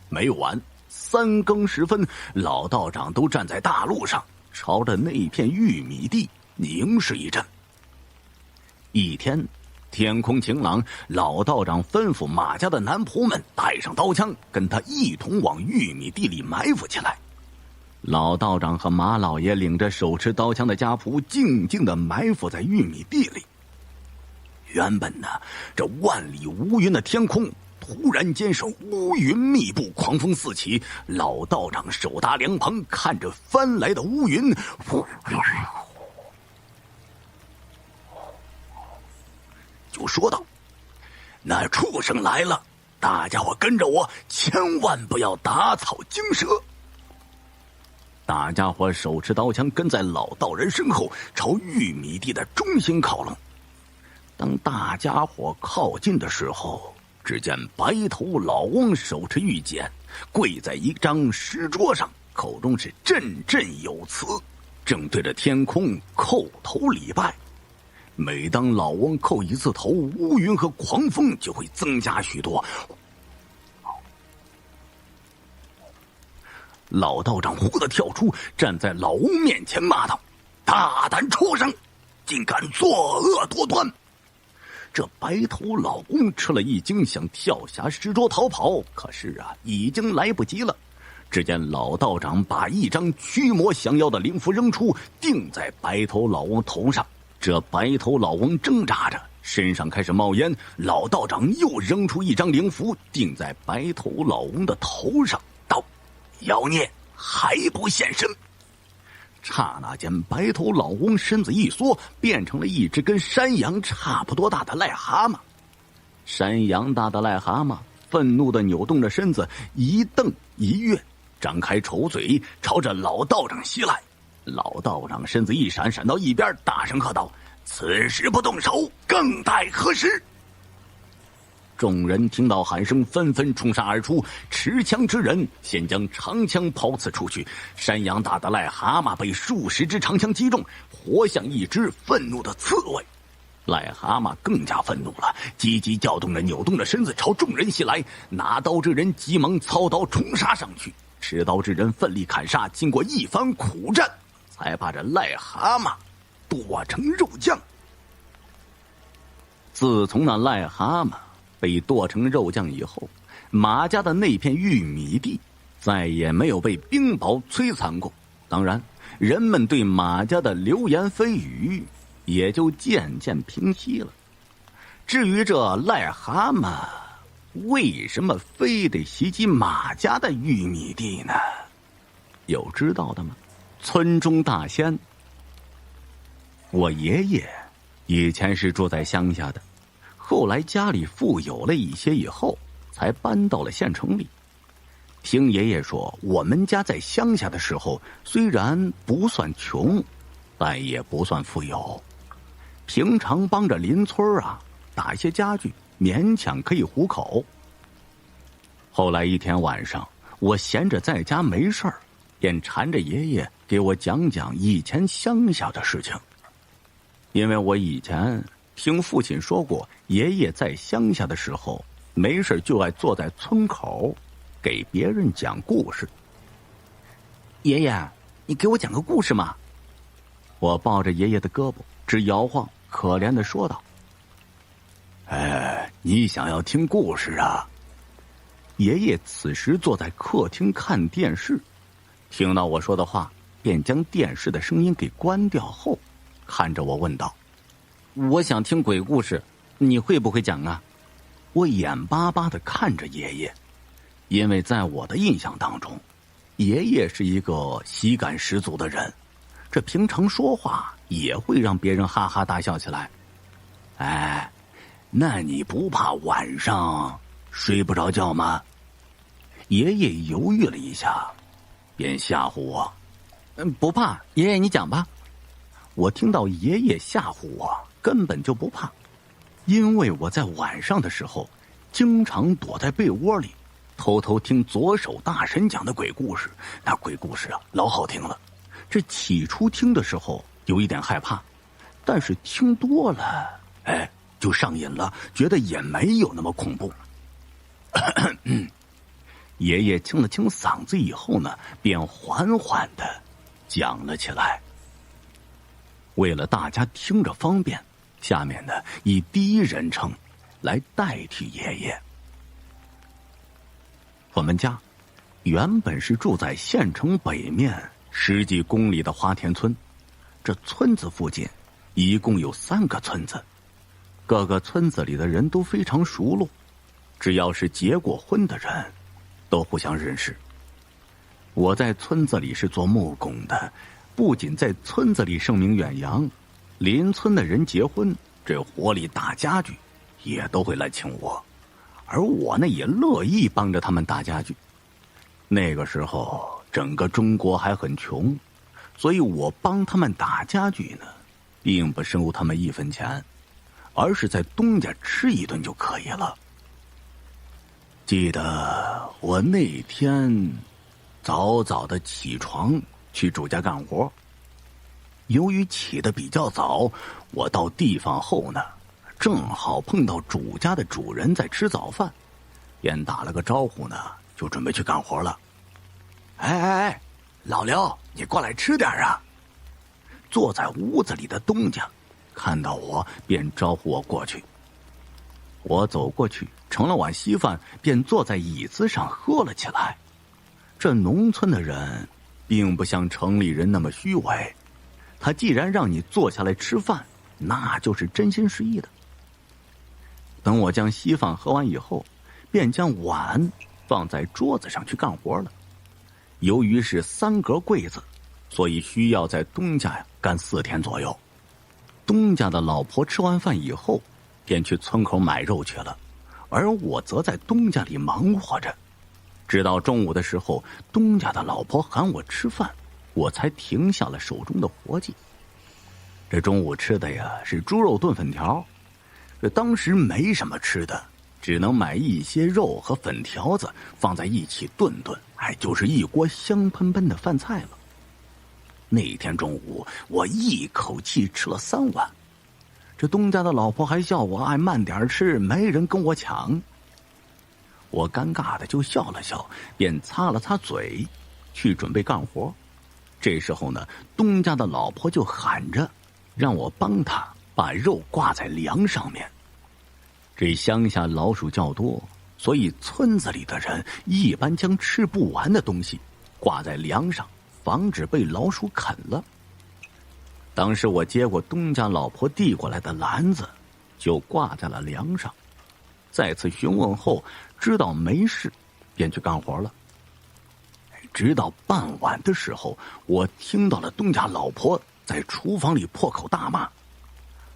每晚3更时分，老道长都站在大路上，朝着那片玉米地凝视一阵。一天，天空晴朗，老道长吩咐马家的男仆们带上刀枪，跟他一同往玉米地里埋伏起来。老道长和马老爷领着手持刀枪的家仆，静静地埋伏在玉米地里。原本呢，这万里无云的天空突然间是乌云密布，狂风四起。老道长手搭凉棚，看着翻来的乌云，就说道：“那畜生来了，大家伙跟着我，千万不要打草惊蛇。”大家伙手持刀枪跟在老道人身后，朝玉米地的中心靠拢。当大家伙靠近的时候，只见白头老翁手持玉简，跪在一张石桌上，口中是振振有词，正对着天空叩头礼拜。每当老翁叩一次头，乌云和狂风就会增加许多。老道长忽地跳出，站在老翁面前骂道：“大胆畜生，竟敢作恶多端！”这白头老翁吃了一惊，想跳下石桌逃跑，可是已经来不及了。只见老道长把一张驱魔降妖的灵符扔出，钉在白头老翁头上。这白头老翁挣扎着，身上开始冒烟。老道长又扔出一张灵符，钉在白头老翁的头上，道：“妖孽还不现身！”刹那间，白头老翁身子一缩，变成了一只跟山羊差不多大的癞蛤蟆。山羊大的癞蛤蟆愤怒地扭动着身子，一瞪一跃，张开丑嘴朝着老道长袭来。老道长身子一闪，闪到一边，大声喝道：“此时不动手，更待何时？”众人听到喊声，纷纷冲杀而出，持枪之人先将长枪抛刺出去。山羊大的癞蛤蟆被数十支长枪击中，活像一只愤怒的刺猬。癞蛤蟆更加愤怒了，叽叽叫动着，扭动着身子朝众人袭来。拿刀之人急忙操刀冲杀上去，持刀之人奋力砍杀，经过一番苦战，才把这癞蛤蟆剁成肉酱。自从那癞蛤蟆被剁成肉酱以后，马家的那片玉米地再也没有被冰雹摧残过。当然，人们对马家的流言蜚语也就渐渐平息了。至于这癞蛤蟆为什么非得袭击马家的玉米地呢？有知道的吗？村中大仙。我爷爷以前是住在乡下的，后来家里富有了一些以后，才搬到了县城里。听爷爷说，我们家在乡下的时候，虽然不算穷，但也不算富有。平常帮着邻村打一些家具，勉强可以糊口。后来一天晚上，我闲着在家没事儿，便缠着爷爷给我讲讲以前乡下的事情。因为我以前听父亲说过，爷爷在乡下的时候没事就爱坐在村口给别人讲故事。爷爷，你给我讲个故事嘛。我抱着爷爷的胳膊直摇晃，可怜地说道：“你想要听故事啊？”爷爷此时坐在客厅看电视，听到我说的话，便将电视的声音给关掉后，看着我问道：“我想听鬼故事，你会不会讲啊？”我眼巴巴地看着爷爷，因为在我的印象当中，爷爷是一个喜感十足的人，这平常说话也会让别人哈哈大笑起来。那你不怕晚上睡不着觉吗？爷爷犹豫了一下，便吓唬我：“不怕，爷爷你讲吧。我听到爷爷吓唬我，根本就不怕，因为我在晚上的时候经常躲在被窝里偷偷听左手大神讲的鬼故事。那鬼故事啊老好听了，这起初听的时候有一点害怕，但是听多了就上瘾了，觉得也没有那么恐怖。爷爷清了清嗓子以后呢，便缓缓地讲了起来。为了大家听着方便，下面呢以第一人称来代替爷爷。我们家原本是住在县城北面10几公里的花田村，这村子附近一共有3个村子，各个村子里的人都非常熟络，只要是结过婚的人都互相认识。我在村子里是做木工的，不仅在村子里声名远扬，邻村的人结婚，这活力大家具也都会来请我，而我呢也乐意帮着他们打家具。那个时候整个中国还很穷，所以我帮他们打家具呢，并不收他们1分钱，而是在东家吃一顿就可以了。记得我那天早早的起床去主家干活，由于起得比较早，我到地方后呢，正好碰到主家的主人在吃早饭，便打了个招呼呢，就准备去干活了。哎，老刘，你过来吃点啊！坐在屋子里的东家看到我，便招呼我过去。我走过去，盛了碗稀饭，便坐在椅子上喝了起来。这农村的人并不像城里人那么虚伪，他既然让你坐下来吃饭，那就是真心实意的。等我将稀饭喝完以后，便将碗放在桌子上去干活了。由于是3格柜子，所以需要在东家干4天左右。东家的老婆吃完饭以后，便去村口买肉去了，而我则在东家里忙活着。直到中午的时候，东家的老婆喊我吃饭，我才停下了手中的活计。这中午吃的呀是猪肉炖粉条，这当时没什么吃的，只能买一些肉和粉条子放在一起炖炖，就是一锅香喷喷的饭菜了。那天中午我一口气吃了3碗，这东家的老婆还笑我慢点吃，没人跟我抢。我尴尬的就笑了笑，便擦了擦嘴，去准备干活。这时候呢，东家的老婆就喊着让我帮他把肉挂在梁上面。这乡下老鼠较多，所以村子里的人一般将吃不完的东西挂在梁上，防止被老鼠啃了。当时我接过东家老婆递过来的篮子，就挂在了梁上。再次询问后，知道没事，便去干活了。直到傍晚的时候，我听到了东家老婆在厨房里破口大骂。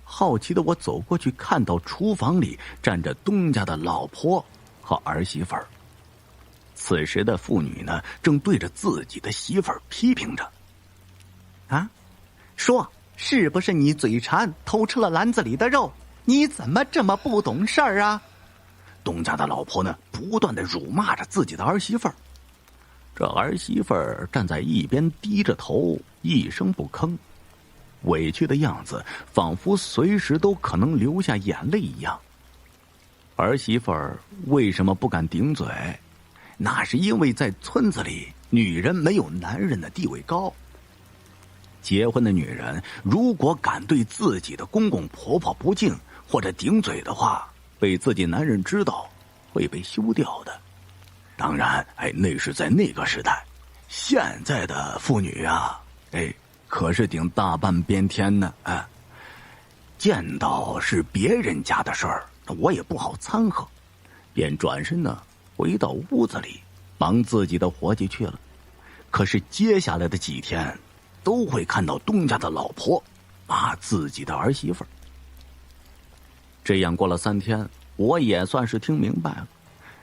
好奇的我走过去，看到厨房里站着东家的老婆和儿媳妇儿。此时的妇女呢，正对着自己的媳妇儿批评着：“啊，说是不是你嘴馋偷吃了篮子里的肉？你怎么这么不懂事儿啊？”东家的老婆呢，不断的辱骂着自己的儿媳妇儿。这儿媳妇儿站在一边低着头，一声不吭，委屈的样子仿佛随时都可能流下眼泪一样。儿媳妇儿为什么不敢顶嘴？那是因为在村子里，女人没有男人的地位高。结婚的女人如果敢对自己的公公婆婆不敬或者顶嘴的话，被自己男人知道会被休掉的。当然那是在那个时代。现在的妇女啊，可是顶大半边天呢。见到是别人家的事儿，我也不好掺和，便转身呢回到屋子里忙自己的活计去了。可是接下来的几天都会看到东家的老婆骂自己的儿媳妇儿。这样过了3天，我也算是听明白了，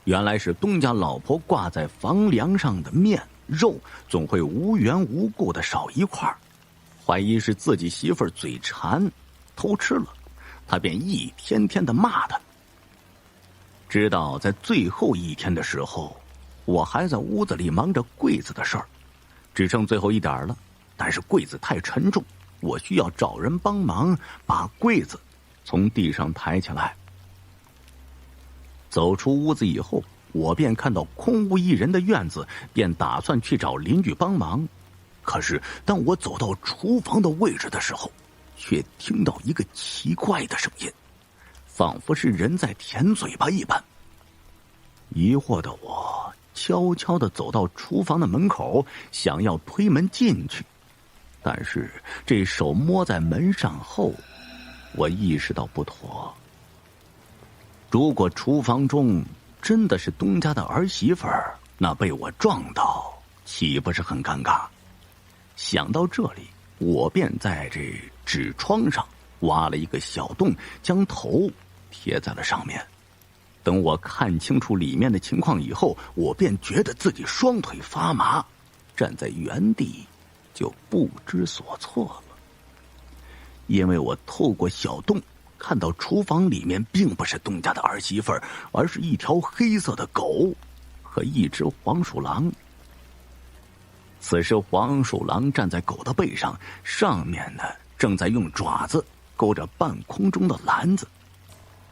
原来是东家老婆挂在房梁上的面肉总会无缘无故的少一块，怀疑是自己媳妇儿嘴馋偷吃了，他便一天天的骂他。直到在最后一天的时候，我还在屋子里忙着柜子的事儿，只剩最后一点了，但是柜子太沉重，我需要找人帮忙把柜子从地上抬起来。走出屋子以后，我便看到空无一人的院子，便打算去找邻居帮忙。可是当我走到厨房的位置的时候，却听到一个奇怪的声音，仿佛是人在舔嘴巴一般。疑惑的我悄悄地走到厨房的门口，想要推门进去，但是这手摸在门上后，我意识到不妥。如果厨房中真的是东家的儿媳妇儿，那被我撞到岂不是很尴尬？想到这里，我便在这纸窗上挖了一个小洞，将头贴在了上面。等我看清楚里面的情况以后，我便觉得自己双腿发麻，站在原地就不知所措了。因为我透过小洞看到厨房里面并不是东家的儿媳妇儿，而是一条黑色的狗和一只黄鼠狼。此时黄鼠狼站在狗的背上，上面呢正在用爪子勾着半空中的篮子。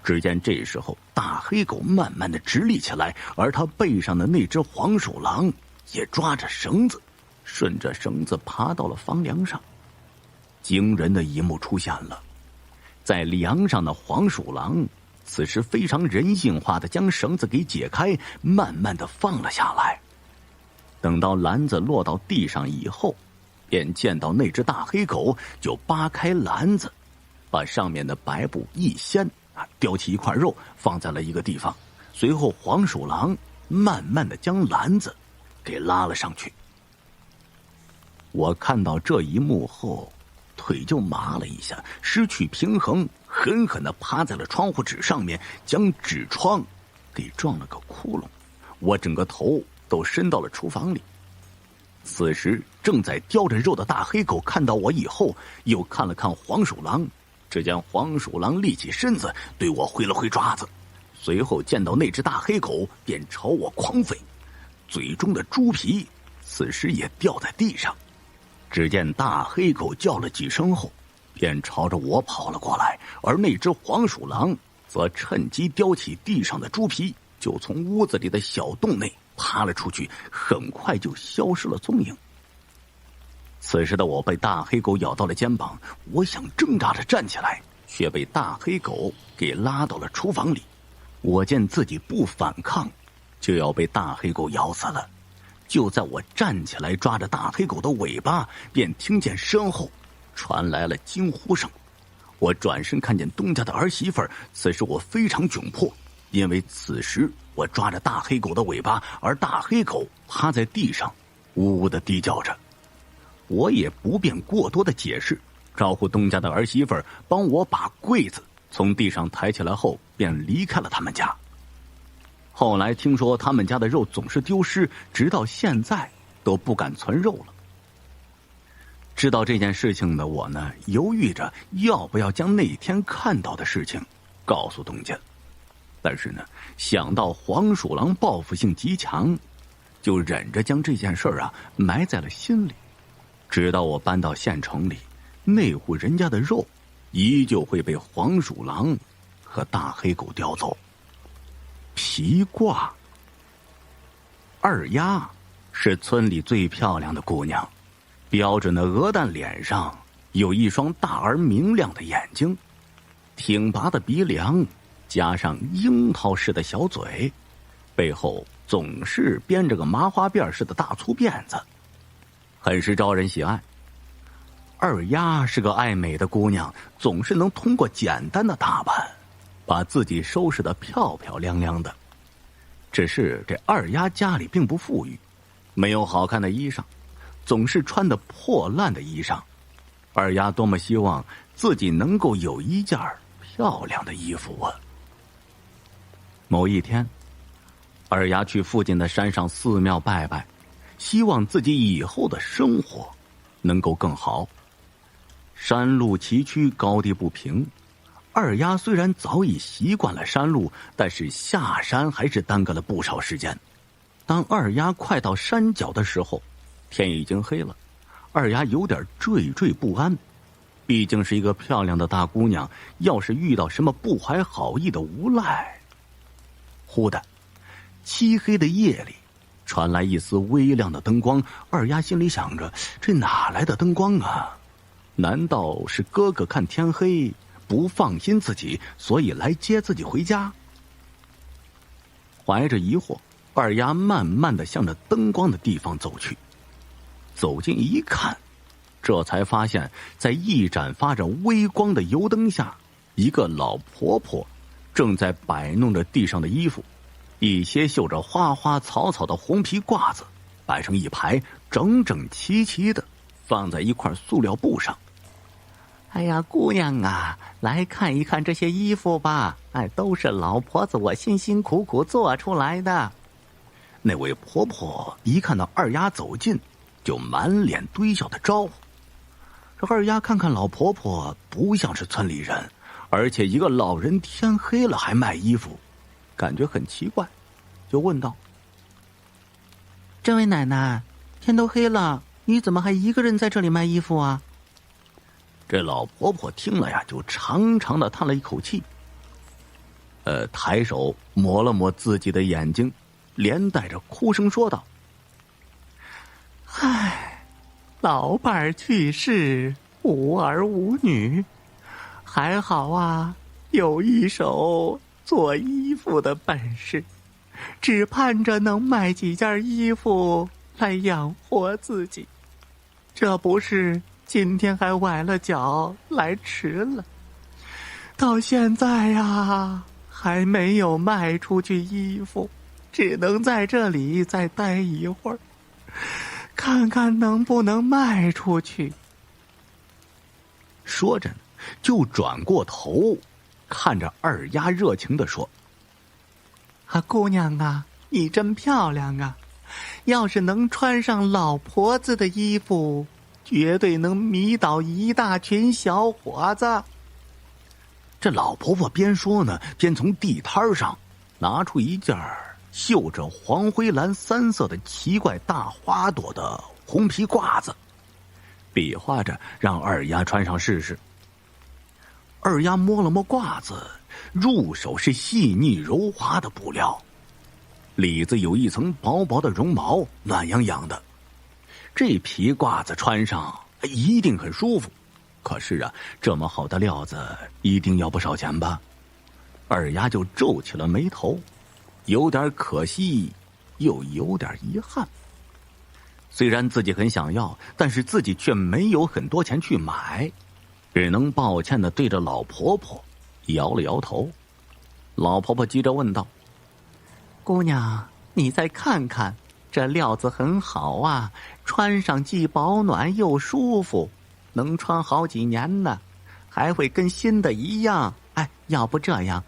只见这时候大黑狗慢慢的直立起来，而它背上的那只黄鼠狼也抓着绳子，顺着绳子爬到了房梁上。惊人的一幕出现了，在梁上的黄鼠狼此时非常人性化的将绳子给解开，慢慢的放了下来。等到篮子落到地上以后，便见到那只大黑狗就扒开篮子，把上面的白布一掀，叼起一块肉放在了一个地方。随后黄鼠狼慢慢的将篮子给拉了上去。我看到这一幕后，腿就麻了一下，失去平衡，狠狠地趴在了窗户纸上面，将纸窗给撞了个窟窿。我整个头都伸到了厨房里。此时正在叼着肉的大黑狗看到我以后，又看了看黄鼠狼，只见黄鼠狼立起身子对我挥了挥爪子，随后见到那只大黑狗便朝我狂吠，嘴中的猪皮此时也掉在地上。只见大黑狗叫了几声后，便朝着我跑了过来，而那只黄鼠狼则趁机叼起地上的猪皮，就从屋子里的小洞内爬了出去，很快就消失了踪影。此时的我被大黑狗咬到了肩膀，我想挣扎着站起来，却被大黑狗给拉到了厨房里。我见自己不反抗就要被大黑狗咬死了，就在我站起来抓着大黑狗的尾巴，便听见身后传来了惊呼声。我转身看见东家的儿媳妇儿，此时我非常窘迫，因为此时我抓着大黑狗的尾巴，而大黑狗趴在地上呜呜的低叫着。我也不便过多的解释，招呼东家的儿媳妇儿帮我把柜子从地上抬起来后，便离开了他们家。后来听说他们家的肉总是丢失，直到现在都不敢存肉了。知道这件事情的我呢，犹豫着要不要将那天看到的事情告诉东家，但是呢，想到黄鼠狼报复性极强，就忍着将这件事埋在了心里。直到我搬到县城里，那户人家的肉依旧会被黄鼠狼和大黑狗叼走。皮挂。二丫是村里最漂亮的姑娘，标准的鹅蛋脸上有一双大而明亮的眼睛，挺拔的鼻梁加上樱桃似的小嘴，背后总是编着个麻花辫似的大粗辫子，很是招人喜爱。二丫是个爱美的姑娘，总是能通过简单的打扮把自己收拾得漂漂亮亮的。只是这二丫家里并不富裕，没有好看的衣裳，总是穿的破烂的衣裳。二丫多么希望自己能够有一件漂亮的衣服啊！某一天，二丫去附近的山上寺庙拜拜，希望自己以后的生活能够更好。山路崎岖，高低不平。二丫虽然早已习惯了山路，但是下山还是耽搁了不少时间。当二丫快到山脚的时候，天已经黑了。二丫有点惴惴不安，毕竟是一个漂亮的大姑娘，要是遇到什么不怀好意的无赖……忽的，漆黑的夜里传来一丝微亮的灯光。二丫心里想着，这哪来的灯光啊？难道是哥哥看天黑不放心自己，所以来接自己回家？怀着疑惑，二丫慢慢地向着灯光的地方走去。走近一看，这才发现在一盏发着微光的油灯下，一个老婆婆正在摆弄着地上的衣服，一些绣着花花草草的红皮褂子摆成一排，整整齐齐的放在一块塑料布上。哎呀，姑娘啊，来看一看这些衣服吧，都是老婆子我辛辛苦苦做出来的。那位婆婆一看到二丫走近，就满脸堆笑的招呼。这二丫看看老婆婆不像是村里人，而且一个老人天黑了还卖衣服，感觉很奇怪，就问道：这位奶奶，天都黑了，你怎么还一个人在这里卖衣服啊？这老婆婆听了呀，就长长的叹了一口气，抬手抹了抹自己的眼睛，连带着哭声说道：唉，老伴儿去世，无儿无女，还好啊，有一手做衣服的本事，只盼着能卖几件衣服来养活自己。这不是今天还崴了脚来迟了，到现在呀，还没有卖出去衣服，只能在这里再待一会儿，看看能不能卖出去。说着就转过头看着二丫，热情地说：姑娘啊，你真漂亮啊，要是能穿上老婆子的衣服，绝对能迷倒一大群小伙子。这老婆婆边说呢，边从地摊上拿出一件绣着黄灰蓝三色的奇怪大花朵的红皮褂子，比划着让二丫穿上试试。二丫摸了摸褂子，入手是细腻柔滑的布料，里子有一层薄薄的绒毛，暖洋洋的。这皮褂子穿上一定很舒服，可是啊，这么好的料子一定要不少钱吧？二丫就皱起了眉头，有点可惜，又有点遗憾。虽然自己很想要，但是自己却没有很多钱去买，只能抱歉地对着老婆婆摇了摇头。老婆婆急着问道：姑娘，你再看看，这料子很好啊，穿上既保暖又舒服，能穿好几年呢，还会跟新的一样。要不这样，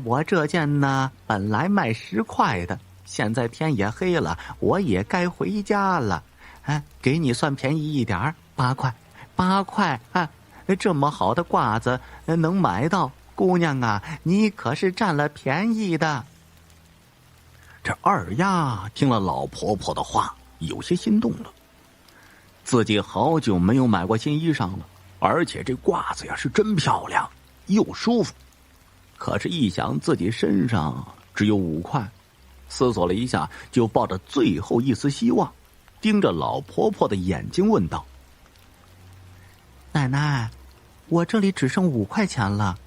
我这件呢本来卖10块的，现在天也黑了，我也该回家了，给你算便宜一点，8块，这么好的褂子能买到，姑娘啊，你可是占了便宜的。这二丫听了老婆婆的话，有些心动了。自己好久没有买过新衣裳了，而且这褂子呀是真漂亮，又舒服。可是，一想自己身上只有5块，思索了一下，就抱着最后一丝希望，盯着老婆婆的眼睛问道：奶奶，我这里只剩5块钱了，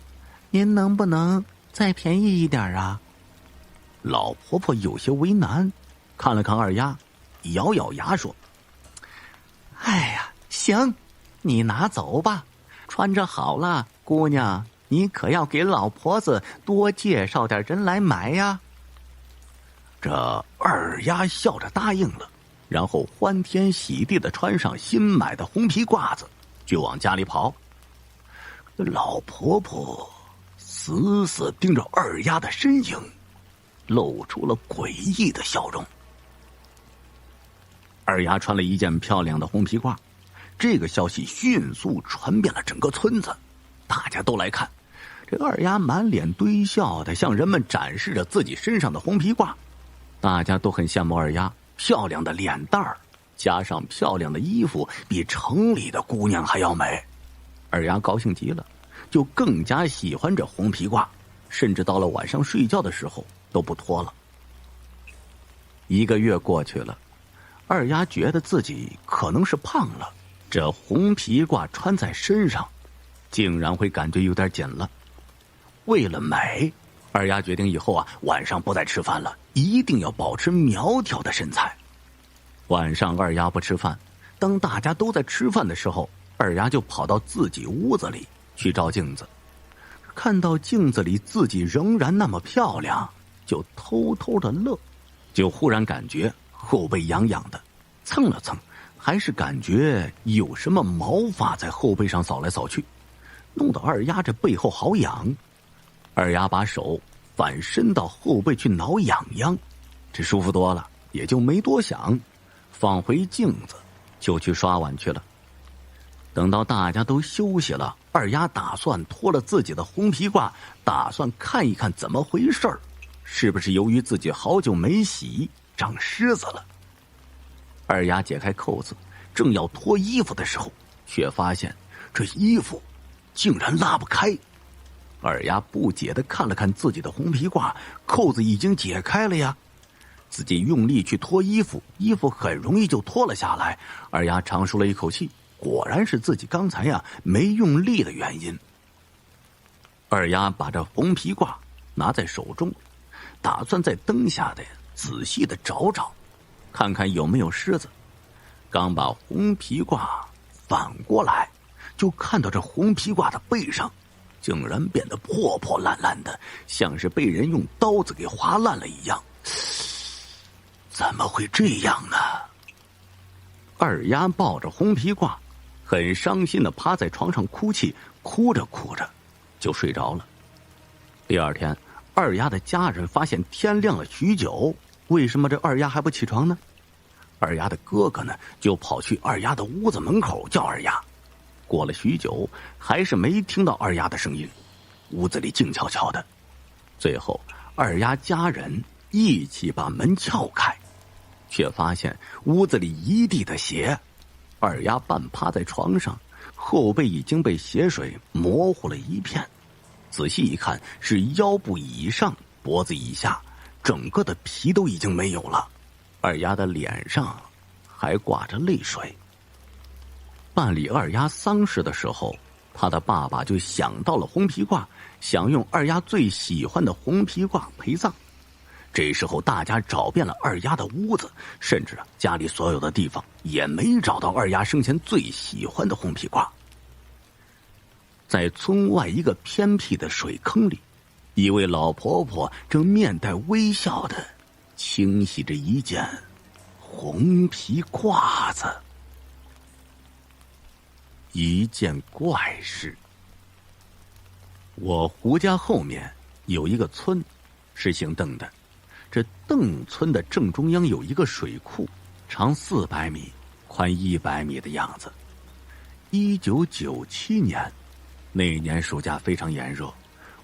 您能不能再便宜一点啊？老婆婆有些为难，看了看二丫，咬咬牙说：行，你拿走吧，穿着好了，姑娘，你可要给老婆子多介绍点人来买呀。这二丫笑着答应了，然后欢天喜地地穿上新买的红皮褂子，就往家里跑。老婆婆死死盯着二丫的身影，露出了诡异的笑容。二丫穿了一件漂亮的红皮褂。这个消息迅速传遍了整个村子，大家都来看。这二丫满脸堆笑的向人们展示着自己身上的红皮褂，大家都很羡慕二丫漂亮的脸蛋儿，加上漂亮的衣服，比城里的姑娘还要美。二丫高兴极了，就更加喜欢这红皮褂，甚至到了晚上睡觉的时候都不脱了。1个月过去了，二丫觉得自己可能是胖了，这红皮褂穿在身上竟然会感觉有点紧了。为了美，二丫决定以后晚上不再吃饭了，一定要保持苗条的身材。晚上二丫不吃饭，当大家都在吃饭的时候，二丫就跑到自己屋子里去照镜子，看到镜子里自己仍然那么漂亮，就偷偷的乐，就忽然感觉后背痒痒的，蹭了蹭，还是感觉有什么毛发在后背上扫来扫去，弄得二丫这背后好痒。二丫把手反伸到后背去挠痒痒，这舒服多了，也就没多想，放回镜子就去刷碗去了。等到大家都休息了，二丫打算脱了自己的红皮褂，打算看一看怎么回事儿，是不是由于自己好久没洗长虱子了。二丫解开扣子，正要脱衣服的时候，却发现这衣服竟然拉不开。二丫不解地看了看自己的红皮褂，扣子已经解开了呀。自己用力去脱衣服，衣服很容易就脱了下来。二丫长舒了一口气，果然是自己刚才没用力的原因。二丫把这红皮褂拿在手中，打算在灯下的仔细的找找，看看有没有虱子。刚把红皮褂反过来，就看到这红皮褂的背上竟然变得破破烂烂的，像是被人用刀子给划烂了一样。怎么会这样呢？二丫抱着红皮褂，很伤心的趴在床上哭泣，哭着哭着就睡着了。第二天，二丫的家人发现天亮了许久，为什么这二丫还不起床呢？二丫的哥哥呢，就跑去二丫的屋子门口叫二丫。过了许久，还是没听到二丫的声音，屋子里静悄悄的。最后，二丫家人一起把门撬开，却发现屋子里一地的血。二丫半趴在床上，后背已经被血水模糊了一片。仔细一看，是腰部以上、脖子以下，整个的皮都已经没有了。二丫的脸上还挂着泪水。办理二丫丧事的时候，他的爸爸就想到了红皮褂，想用二丫最喜欢的红皮褂陪葬。这时候大家找遍了二丫的屋子，甚至家里所有的地方也没找到二丫生前最喜欢的红皮褂。在村外一个偏僻的水坑里，一位老婆婆正面带微笑的清洗着一件红皮褂子。一件怪事。我胡家后面有一个村，是姓邓的。这邓村的正中央有一个水库，长400米，宽100米的样子。1997年，那年暑假非常炎热，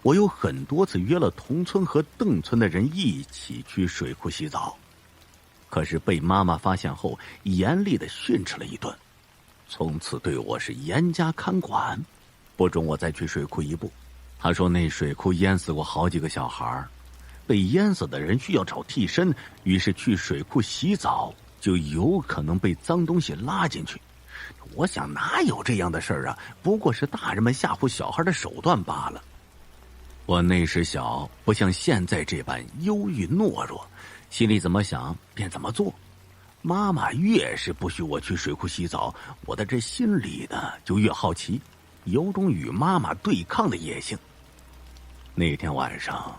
我有很多次约了同村和邓村的人一起去水库洗澡，可是被妈妈发现后，严厉的训斥了一顿。从此对我是严加看管，不准我再去水库一步。他说那水库淹死过好几个小孩，被淹死的人需要找替身，于是去水库洗澡就有可能被脏东西拉进去。我想哪有这样的事儿啊，不过是大人们吓唬小孩的手段罢了。我那时小，不像现在这般忧郁懦弱，心里怎么想便怎么做。妈妈越是不许我去水库洗澡，我的这心里呢就越好奇，有种与妈妈对抗的野性。那天晚上，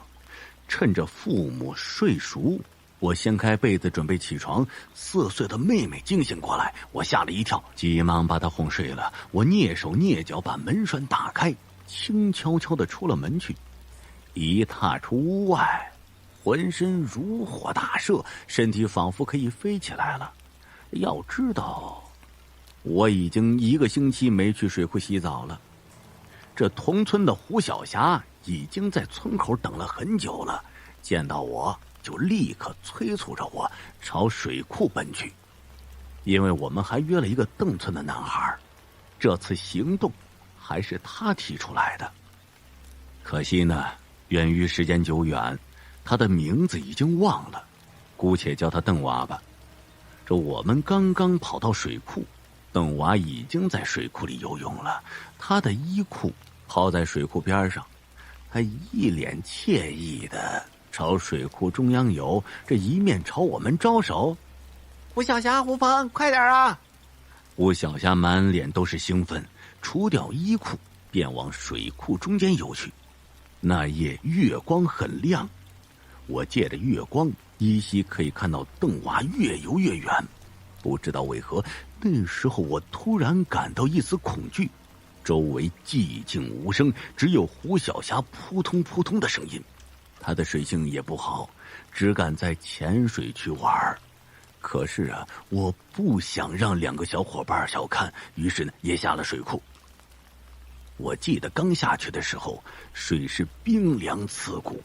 趁着父母睡熟，我掀开被子准备起床，4岁的妹妹惊醒过来，我吓了一跳，急忙把她哄睡了。我蹑手蹑脚把门栓打开，轻悄悄地出了门去。一踏出屋外，浑身如火大射，身体仿佛可以飞起来了。要知道，我已经1个星期没去水库洗澡了。这同村的胡小霞已经在村口等了很久了，见到我就立刻催促着我朝水库奔去。因为我们还约了一个邓村的男孩，这次行动还是他提出来的。可惜呢，源于时间久远，他的名字已经忘了，姑且叫他邓娃吧。这我们刚刚跑到水库，邓娃已经在水库里游泳了，他的衣裤抛在水库边上，他一脸惬意的朝水库中央游，这一面朝我们招手：“胡小霞、胡鹏，快点啊！”胡小霞满脸都是兴奋，除掉衣裤便往水库中间游去。那夜月光很亮，我借着月光依稀可以看到邓娃越游越远。不知道为何，那时候我突然感到一丝恐惧。周围寂静无声，只有胡小霞扑通扑通的声音。她的水性也不好，只敢在浅水区玩。可是啊，我不想让2个小伙伴小看，于是呢，也下了水库。我记得刚下去的时候，水是冰凉刺骨，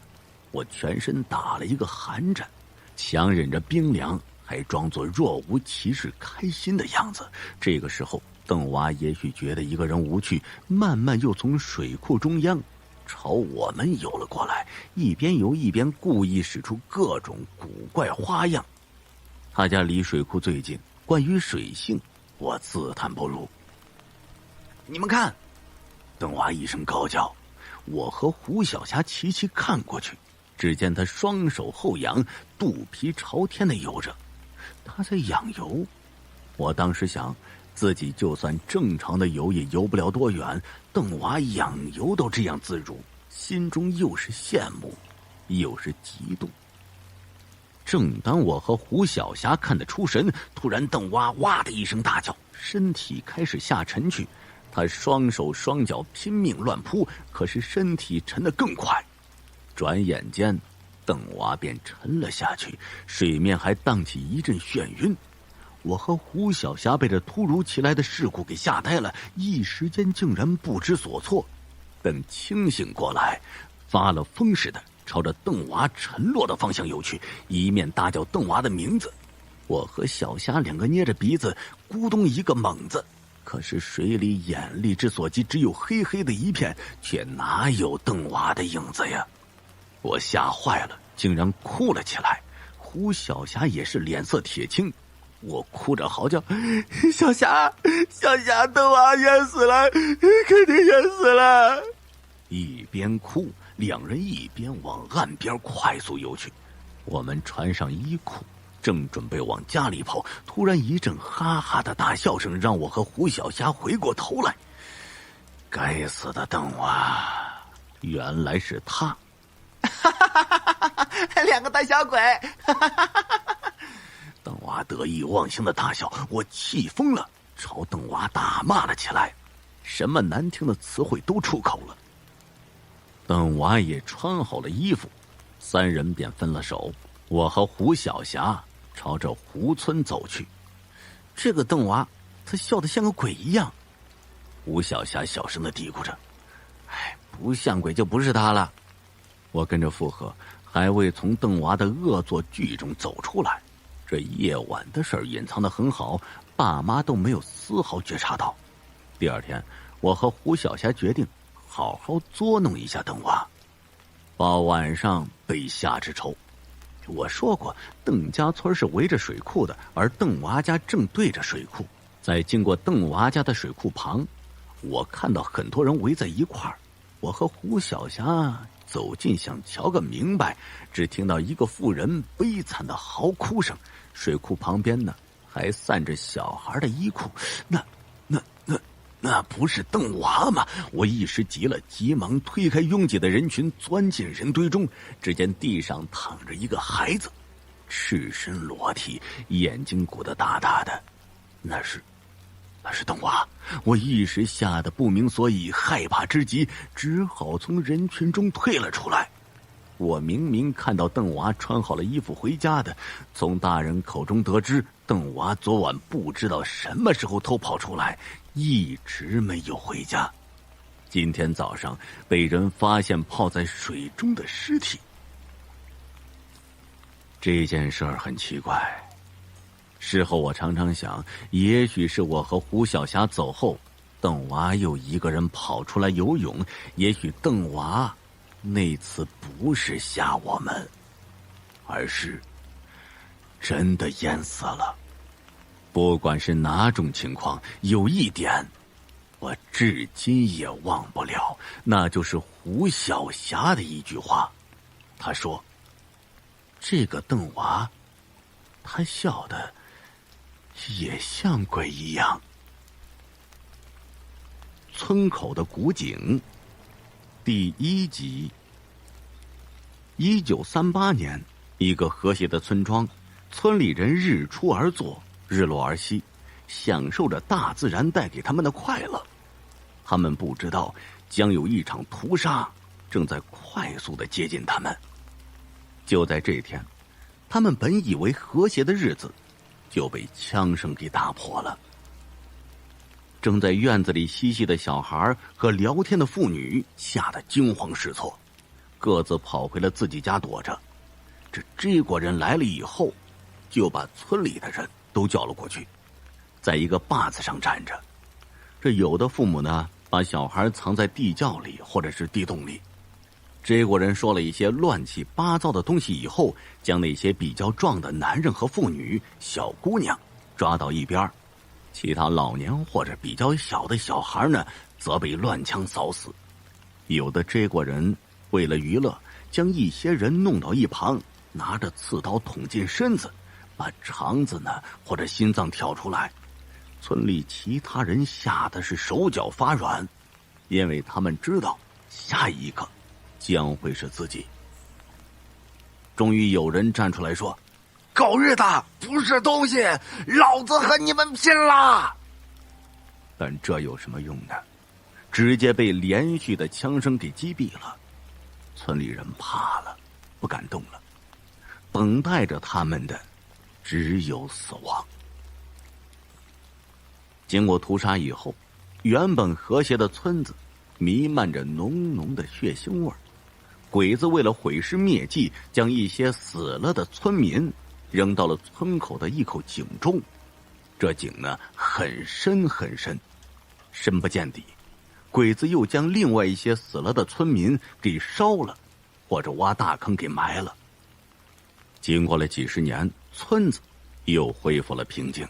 我全身打了一个寒颤，强忍着冰凉，还装作若无其事开心的样子。这个时候，邓娃也许觉得一个人无趣，慢慢又从水库中央朝我们游了过来，一边游一边故意使出各种古怪花样。他家离水库最近，关于水性我自叹不如。你们看，邓娃一声高叫，我和胡小霞齐齐看过去，只见他双手后仰，肚皮朝天的游着，他在仰游。我当时想，自己就算正常的游也游不了多远，邓娃仰游都这样自如，心中又是羡慕又是嫉妒。正当我和胡小霞看得出神，突然邓娃哇的一声大叫，身体开始下沉去。他双手双脚拼命乱扑，可是身体沉得更快。转眼间，邓娃便沉了下去，水面还荡起一阵眩晕。我和胡小霞被这突如其来的事故给吓呆了，一时间竟然不知所措。等清醒过来，发了疯似的朝着邓娃沉落的方向游去，一面大叫邓娃的名字。我和小霞2个捏着鼻子，咕咚一个猛子。可是水里眼力之所及，只有黑黑的一片，却哪有邓娃的影子呀？我吓坏了，竟然哭了起来。胡小霞也是脸色铁青，我哭着嚎叫：“小霞，小霞，邓娃淹死了，肯定淹死了！”一边哭，2人一边往岸边快速游去。我们穿上衣裤，正准备往家里跑，突然一阵哈哈的大笑声让我和胡小霞回过头来。该死的邓娃，原来是他！2个胆小鬼！邓娃得意忘形的大笑，我气疯了，朝邓娃大骂了起来，什么难听的词汇都出口了。邓娃也穿好了衣服，3人便分了手。我和胡小霞朝着湖村走去。这个邓娃，他笑得像个鬼一样。胡小霞小声的嘀咕着：“哎，不像鬼就不是他了。”我跟着附和，还未从邓娃的恶作剧中走出来。这夜晚的事儿隐藏得很好，爸妈都没有丝毫觉察到。第2天，我和胡小霞决定好好捉弄一下邓娃，报晚上被下之仇。我说过，邓家村是围着水库的，而邓娃家正对着水库。在经过邓娃家的水库旁，我看到很多人围在一块儿。我和胡小霞走近想瞧个明白，只听到一个妇人悲惨的嚎哭声。水库旁边呢，还散着小孩的衣裤。那不是邓娃吗？我一时急了，急忙推开拥挤的人群，钻进人堆中。只见地上躺着一个孩子，赤身裸体，眼睛鼓得大大的。那是邓娃。我一时吓得不明所以，害怕之极，只好从人群中退了出来。我明明看到邓娃穿好了衣服回家的，从大人口中得知邓娃昨晚不知道什么时候偷跑出来，一直没有回家。今天早上被人发现泡在水中的尸体。这件事儿很奇怪，事后我常常想，也许是我和胡小霞走后，邓娃又一个人跑出来游泳，也许邓娃那次不是吓我们，而是真的淹死了。不管是哪种情况，有一点我至今也忘不了，那就是胡小霞的一句话。她说，这个邓娃他笑的也像鬼一样。村口的古井第1集。1938年，一个和谐的村庄，村里人日出而作，日落而息，享受着大自然带给他们的快乐。他们不知道将有一场屠杀正在快速的接近他们。就在这天，他们本以为和谐的日子就被枪声给打破了。正在院子里嬉戏的小孩和聊天的妇女吓得惊慌失措，各自跑回了自己家躲着。这追过人来了以后，就把村里的人都叫了过去，在一个坝子上站着。这有的父母呢，把小孩藏在地窖里或者是地洞里。追过人说了一些乱七八糟的东西以后，将那些比较壮的男人和妇女、小姑娘抓到一边，其他老年或者比较小的小孩呢，则被乱枪扫死。有的追过人为了娱乐，将一些人弄到一旁，拿着刺刀捅进身子，把肠子呢或者心脏挑出来。村里其他人吓得是手脚发软，因为他们知道下一个将会是自己。终于有人站出来说，狗日的不是东西，老子和你们拼了！但这有什么用呢？直接被连续的枪声给击毙了。村里人怕了，不敢动了，等待着他们的只有死亡。经过屠杀以后，原本和谐的村子弥漫着浓浓的血腥味儿。鬼子为了毁尸灭迹，将一些死了的村民扔到了村口的一口井中。这井呢很深很深，深不见底。鬼子又将另外一些死了的村民给烧了，或者挖大坑给埋了。经过了几十年，村子又恢复了平静。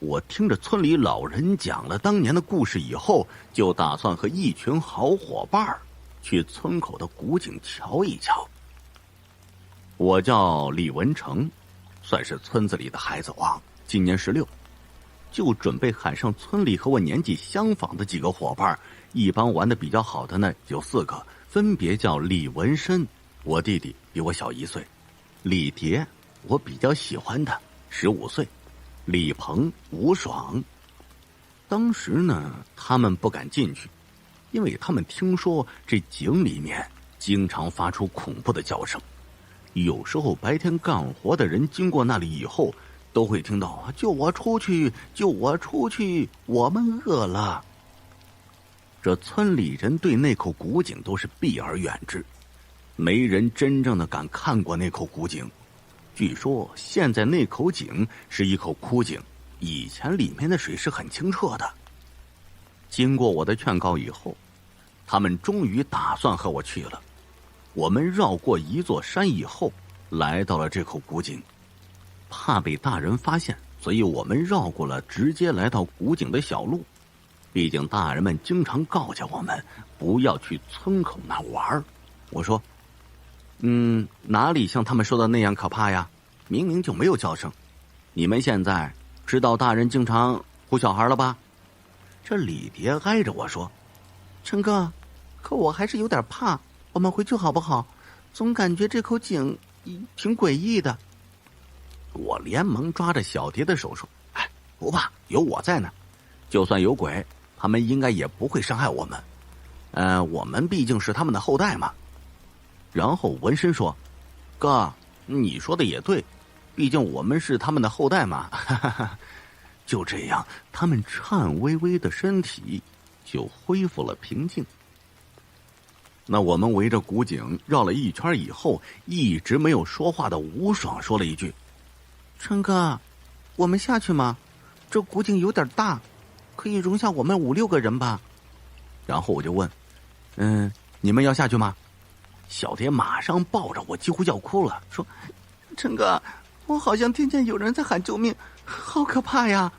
我听着村里老人讲了当年的故事以后，就打算和一群好伙伴去村口的古井瞧一瞧。我叫李文成，算是村子里的孩子王，今年16，就准备喊上村里和我年纪相仿的几个伙伴，一般玩的比较好的呢有4个，分别叫李文深，我弟弟比我小1岁；李蝶，我比较喜欢他，15岁；李鹏、吴爽。当时呢，他们不敢进去，因为他们听说这井里面经常发出恐怖的叫声，有时候白天干活的人经过那里以后，都会听到救我出去，救我出去，我们饿了。这村里人对那口古井都是避而远之，没人真正的敢看过那口古井。据说现在那口井是一口枯井，以前里面的水是很清澈的。经过我的劝告以后，他们终于打算和我去了。我们绕过一座山以后，来到了这口古井。怕被大人发现，所以我们绕过了直接来到古井的小路。毕竟大人们经常告诫我们不要去村口那玩。我说哪里像他们说的那样可怕呀？明明就没有叫声。你们现在知道大人经常唬小孩了吧？这李蝶挨着我说，陈哥，可我还是有点怕，我们回去好不好？总感觉这口井挺诡异的。我连忙抓着小蝶的手说，不怕，有我在呢，就算有鬼，他们应该也不会伤害我们。我们毕竟是他们的后代嘛。然后文深说，哥，你说的也对，毕竟我们是他们的后代嘛。就这样，他们颤巍巍的身体就恢复了平静。那我们围着古井绕了一圈以后，一直没有说话的吴爽说了一句：“陈哥，我们下去吗？这古井有点大，可以容下我们5、6个人吧。”然后我就问：“你们要下去吗？”小蝶马上抱着我，几乎要哭了，说：“陈哥，我好像听见有人在喊救命，好可怕呀！”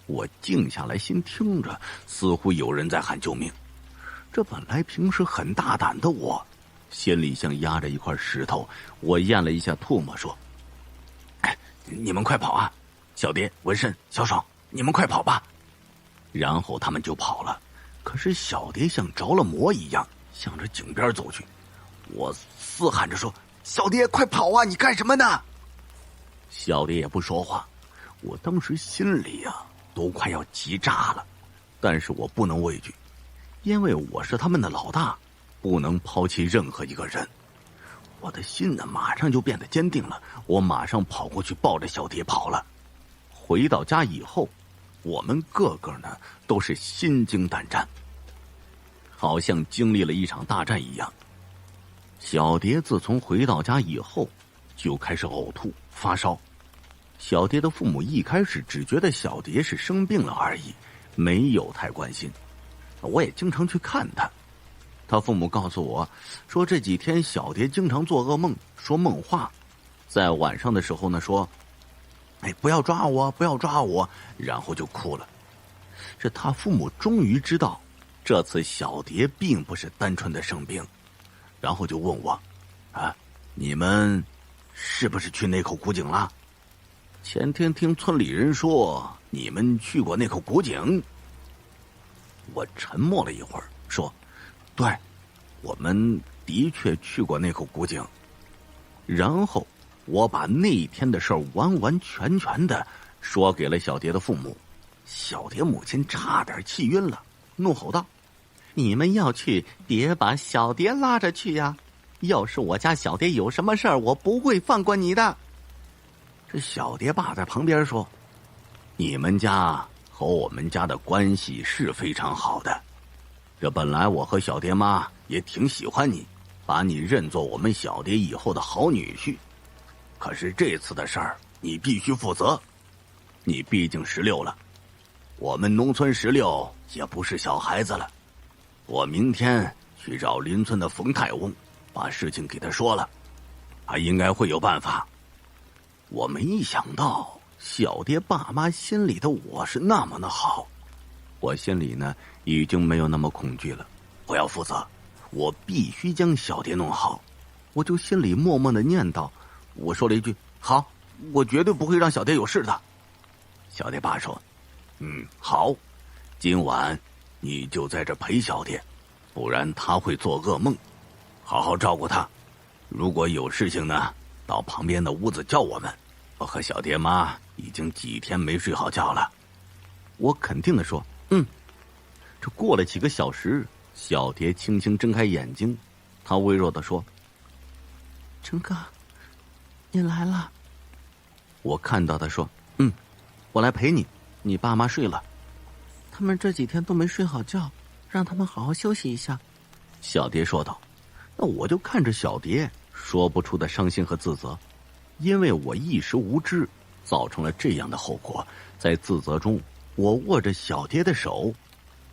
我静下来，心听着，似乎有人在喊救命。这本来平时很大胆的我，心里像压着一块石头。我咽了一下唾沫，说：“你们快跑啊！小蝶、文慎、小爽，你们快跑吧！”然后他们就跑了。可是小蝶像着了魔一样，向着井边走去。我嘶喊着说：“小蝶，快跑啊！你干什么呢？”小蝶也不说话。我当时心里都快要急炸了，但是我不能畏惧，因为我是他们的老大，不能抛弃任何一个人。我的心马上就变得坚定了，我马上跑过去抱着小蝶跑了。回到家以后，我们个个都是心惊胆战，好像经历了一场大战一样。小蝶自从回到家以后，就开始呕吐发烧。小蝶的父母一开始只觉得小蝶是生病了而已，没有太关心。我也经常去看她。他父母告诉我说，这几天小蝶经常做噩梦，说梦话，在晚上的时候说：“不要抓我，不要抓我。”然后就哭了。这他父母终于知道，这次小蝶并不是单纯的生病，然后就问我：“你们是不是去那口古井了？前天听村里人说你们去过那口古井。”我沉默了一会儿，说：“对，我们的确去过那口古井。”然后我把那天的事儿完完全全的说给了小蝶的父母。小蝶母亲差点气晕了，怒吼道：“你们要去，别把小蝶拉着去呀！要是我家小蝶有什么事儿，我不会放过你的。”这小蝶爸在旁边说：“你们家和我们家的关系是非常好的，这本来我和小蝶妈也挺喜欢你，把你认作我们小蝶以后的好女婿。可是这次的事儿你必须负责，你毕竟16了，我们农村16也不是小孩子了。我明天去找邻村的冯太翁，把事情给他说了，他应该会有办法。”我没想到小蝶爸妈心里的我是那么的好，我心里已经没有那么恐惧了。我要负责，我必须将小蝶弄好。我就心里默默的念叨，我说了一句：“好，我绝对不会让小蝶有事的。”小蝶爸说：“好，今晚你就在这陪小蝶，不然她会做噩梦，好好照顾她。如果有事情到旁边的屋子叫我们。我和小蝶妈已经几天没睡好觉了。”我肯定的说：“这过了几个小时，小蝶轻轻睁开眼睛，她微弱的说：“陈哥，你来了。”我看到她说：“我来陪你，你爸妈睡了，他们这几天都没睡好觉，让他们好好休息一下。”小蝶说道。那我就看着小蝶，说不出的伤心和自责，因为我一时无知，造成了这样的后果。在自责中，我握着小蝶的手，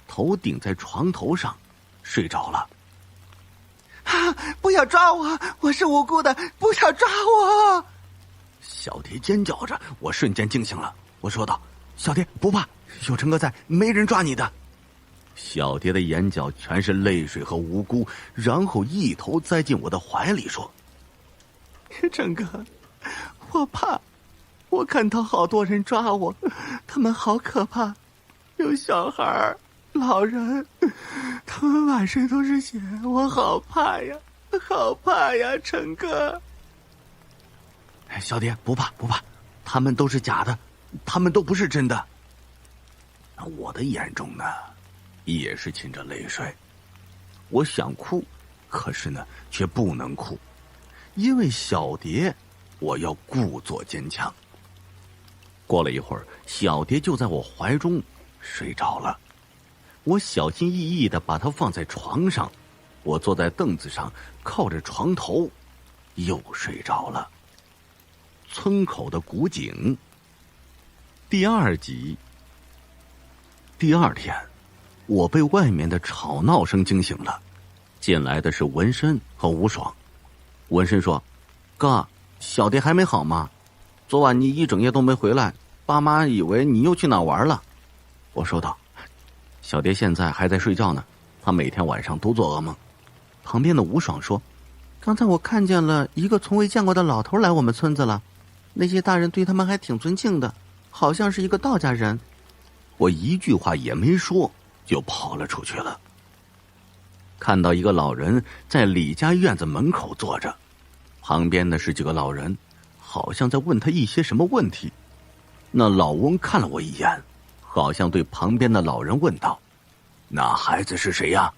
头顶在床头上，睡着了。不要抓我，我是无辜的，不要抓我！小蝶尖叫着，我瞬间惊醒了。我说道：“小蝶不怕，有陈哥在，没人抓你的。”小蝶的眼角全是泪水和无辜，然后一头栽进我的怀里说：“陈哥，我怕，我看到好多人抓我，他们好可怕，有小孩、老人，他们满身都是血，我好怕呀，好怕呀，陈哥。”小蝶不怕不怕，他们都是假的，他们都不是真的。我的眼中也是噙着泪水，我想哭，可是却不能哭，因为小蝶我要故作坚强。过了一会儿，小蝶就在我怀中睡着了。我小心翼翼地把它放在床上，我坐在凳子上，靠着床头，又睡着了。村口的古井。第2集。第2天，我被外面的吵闹声惊醒了。进来的是文申和吴爽。文申说：“哥，小蝶还没好吗？昨晚你一整夜都没回来，爸妈以为你又去哪玩了。”我说道：“小蝶现在还在睡觉呢，她每天晚上都做噩梦。”旁边的吴爽说：“刚才我看见了一个从未见过的老头来我们村子了，那些大人对他们还挺尊敬的，好像是一个道家人。”我一句话也没说，就跑了出去了。看到一个老人在李家院子门口坐着，旁边的是几个老人，好像在问他一些什么问题。那老翁看了我一眼，好像对旁边的老人问道：“那孩子是谁呀？”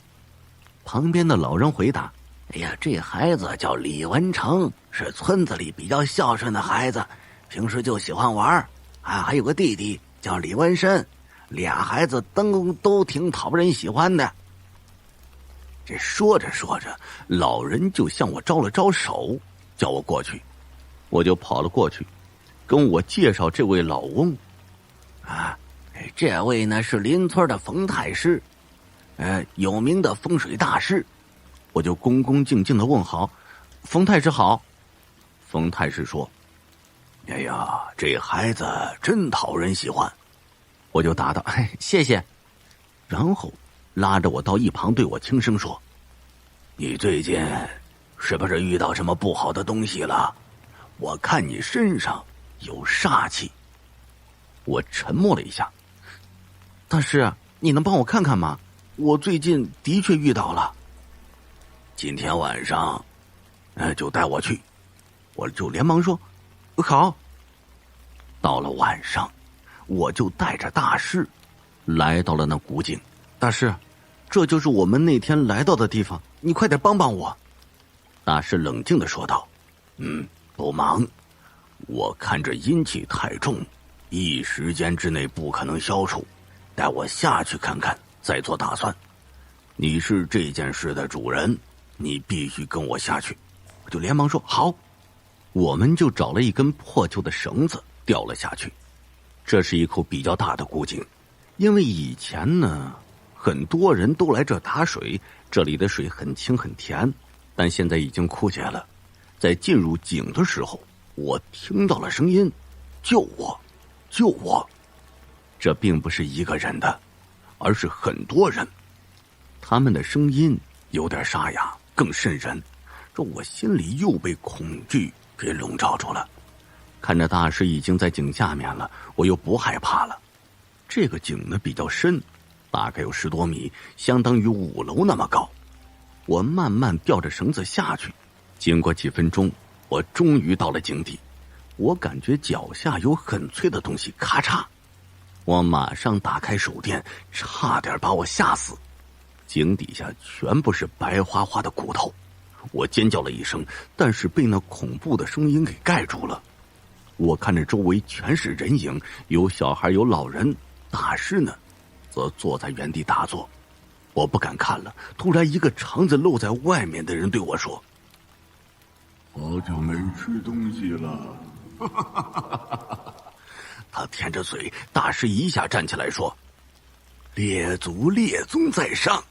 旁边的老人回答：“哎呀，这孩子叫李文成，是村子里比较孝顺的孩子，平时就喜欢玩啊，还有个弟弟叫李文申，俩孩子都挺讨人喜欢的。”这说着说着，老人就向我招了招手，叫我过去。我就跑了过去，跟我介绍这位老翁。啊，这位呢是邻村的冯太师，有名的风水大师。我就恭恭敬敬的问好：“冯太师好。”冯太师说：“哎呀，这孩子真讨人喜欢。”我就答道：“谢谢。”然后拉着我到一旁，对我轻声说：“你最近是不是遇到什么不好的东西了？我看你身上有煞气。”我沉默了一下：“大师，你能帮我看看吗？我最近的确遇到了。”“今天晚上，就带我去。”我就连忙说：“好。”到了晚上，我就带着大师来到了那古井。“大师，这就是我们那天来到的地方，你快点帮帮我。”大师冷静地说道：“不忙，我看这阴气太重，一时间之内不可能消除，待我下去看看再做打算。你是这件事的主人，你必须跟我下去。”我就连忙说：“好。”我们就找了一根破旧的绳子掉了下去。这是一口比较大的古井，因为以前呢很多人都来这打水，这里的水很清很甜，但现在已经枯竭了。在进入井的时候，我听到了声音：“救我，救我！”这并不是一个人的，而是很多人。他们的声音有点沙哑，更瘆人。这我心里又被恐惧给笼罩住了。看着大师已经在井下面了，我又不害怕了。这个井呢比较深，大概有10多米，相当于5楼那么高。我慢慢吊着绳子下去，经过几分钟，我终于到了井底。我感觉脚下有很脆的东西，咔嚓！我马上打开手电，差点把我吓死。井底下全部是白花花的骨头。我尖叫了一声，但是被那恐怖的声音给盖住了。我看着周围全是人影，有小孩，有老人，大师呢则坐在原地打坐。我不敢看了，突然一个肠子露在外面的人对我说：“好久没吃东西了。”他舔着嘴，大师一下站起来说：“列祖列宗在上，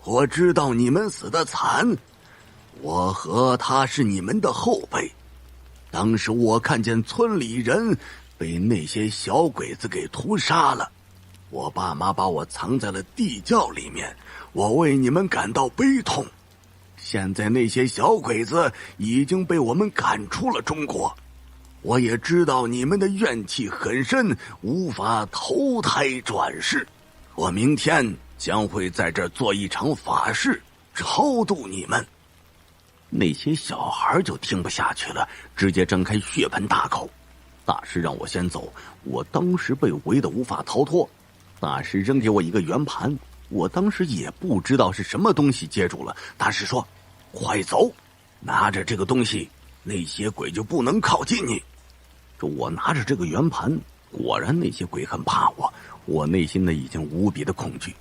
我知道你们死得惨，我和他是你们的后辈。当时我看见村里人被那些小鬼子给屠杀了，我爸妈把我藏在了地窖里面，我为你们感到悲痛。现在那些小鬼子已经被我们赶出了中国，我也知道你们的怨气很深，无法投胎转世。我明天将会在这儿做一场法事，超度你们。”那些小孩就听不下去了，直接张开血盆大口。大师让我先走，我当时被围得无法逃脱。大师扔给我一个圆盘，我当时也不知道是什么东西接住了。大师说：“快走，拿着这个东西那些鬼就不能靠近你。这我拿着这个圆盘，果然那些鬼很怕我，我内心呢已经无比的恐惧。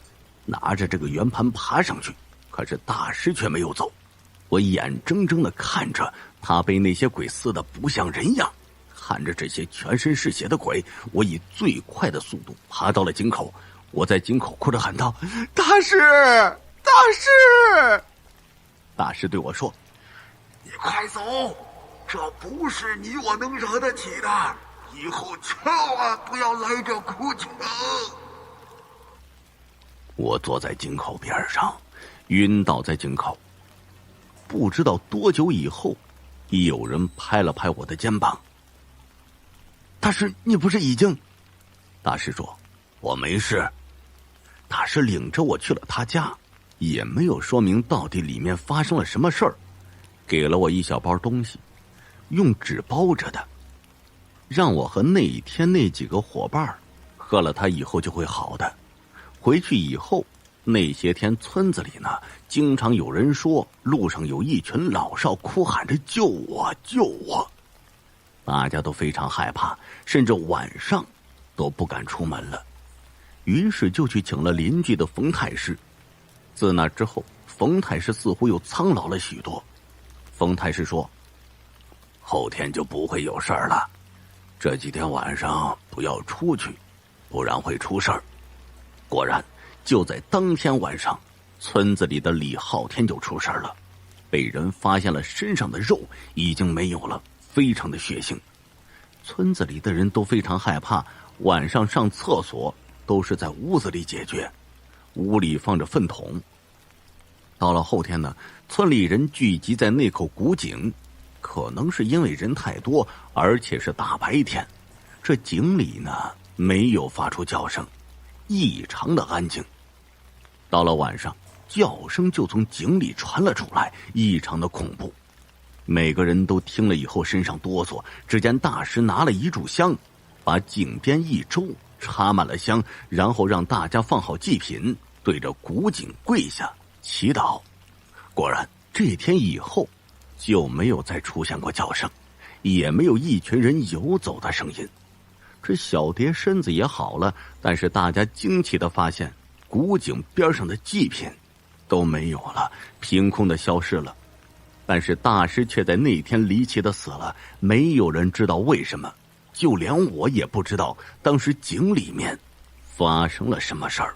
拿着这个圆盘爬上去，可是大师却没有走。我眼睁睁的看着他被那些鬼撕得不像人样，看着这些全身是血的鬼，我以最快的速度爬到了井口。我在井口哭着喊道：“大师，大师！”大师对我说：“你快走，这不是你我能惹得起的，以后千万不要来这苦井了。”我坐在井口边上，晕倒在井口。不知道多久以后，有人拍了拍我的肩膀。“大师，你不是已经……”大师说：“我没事。”大师领着我去了他家，也没有说明到底里面发生了什么事儿，给了我一小包东西，用纸包着的，让我和那一天那几个伙伴喝了它以后就会好的。回去以后，那些天村子里呢，经常有人说路上有一群老少哭喊着救我救我，大家都非常害怕，甚至晚上都不敢出门了。于是就去请了邻居的冯太师。自那之后，冯太师似乎又苍老了许多。冯太师说：“后天就不会有事儿了，这几天晚上不要出去，不然会出事儿。”果然，就在当天晚上，村子里的李昊天就出事了，被人发现了身上的肉已经没有了，非常的血腥。村子里的人都非常害怕，晚上上厕所都是在屋子里解决，屋里放着粪桶。到了后天呢，村里人聚集在那口古井，可能是因为人太多，而且是大白天，这井里呢没有发出叫声，异常的安静。到了晚上，叫声就从井里传了出来，异常的恐怖。每个人都听了以后身上哆嗦。只见大师拿了一炷香，把井边一周插满了香，然后让大家放好祭品，对着古井跪下祈祷。果然这天以后就没有再出现过叫声，也没有一群人游走的声音。这小蝶身子也好了，但是大家惊奇地发现，古井边上的祭品都没有了，凭空的消失了。但是大师却在那天离奇的死了，没有人知道为什么，就连我也不知道当时井里面发生了什么事儿。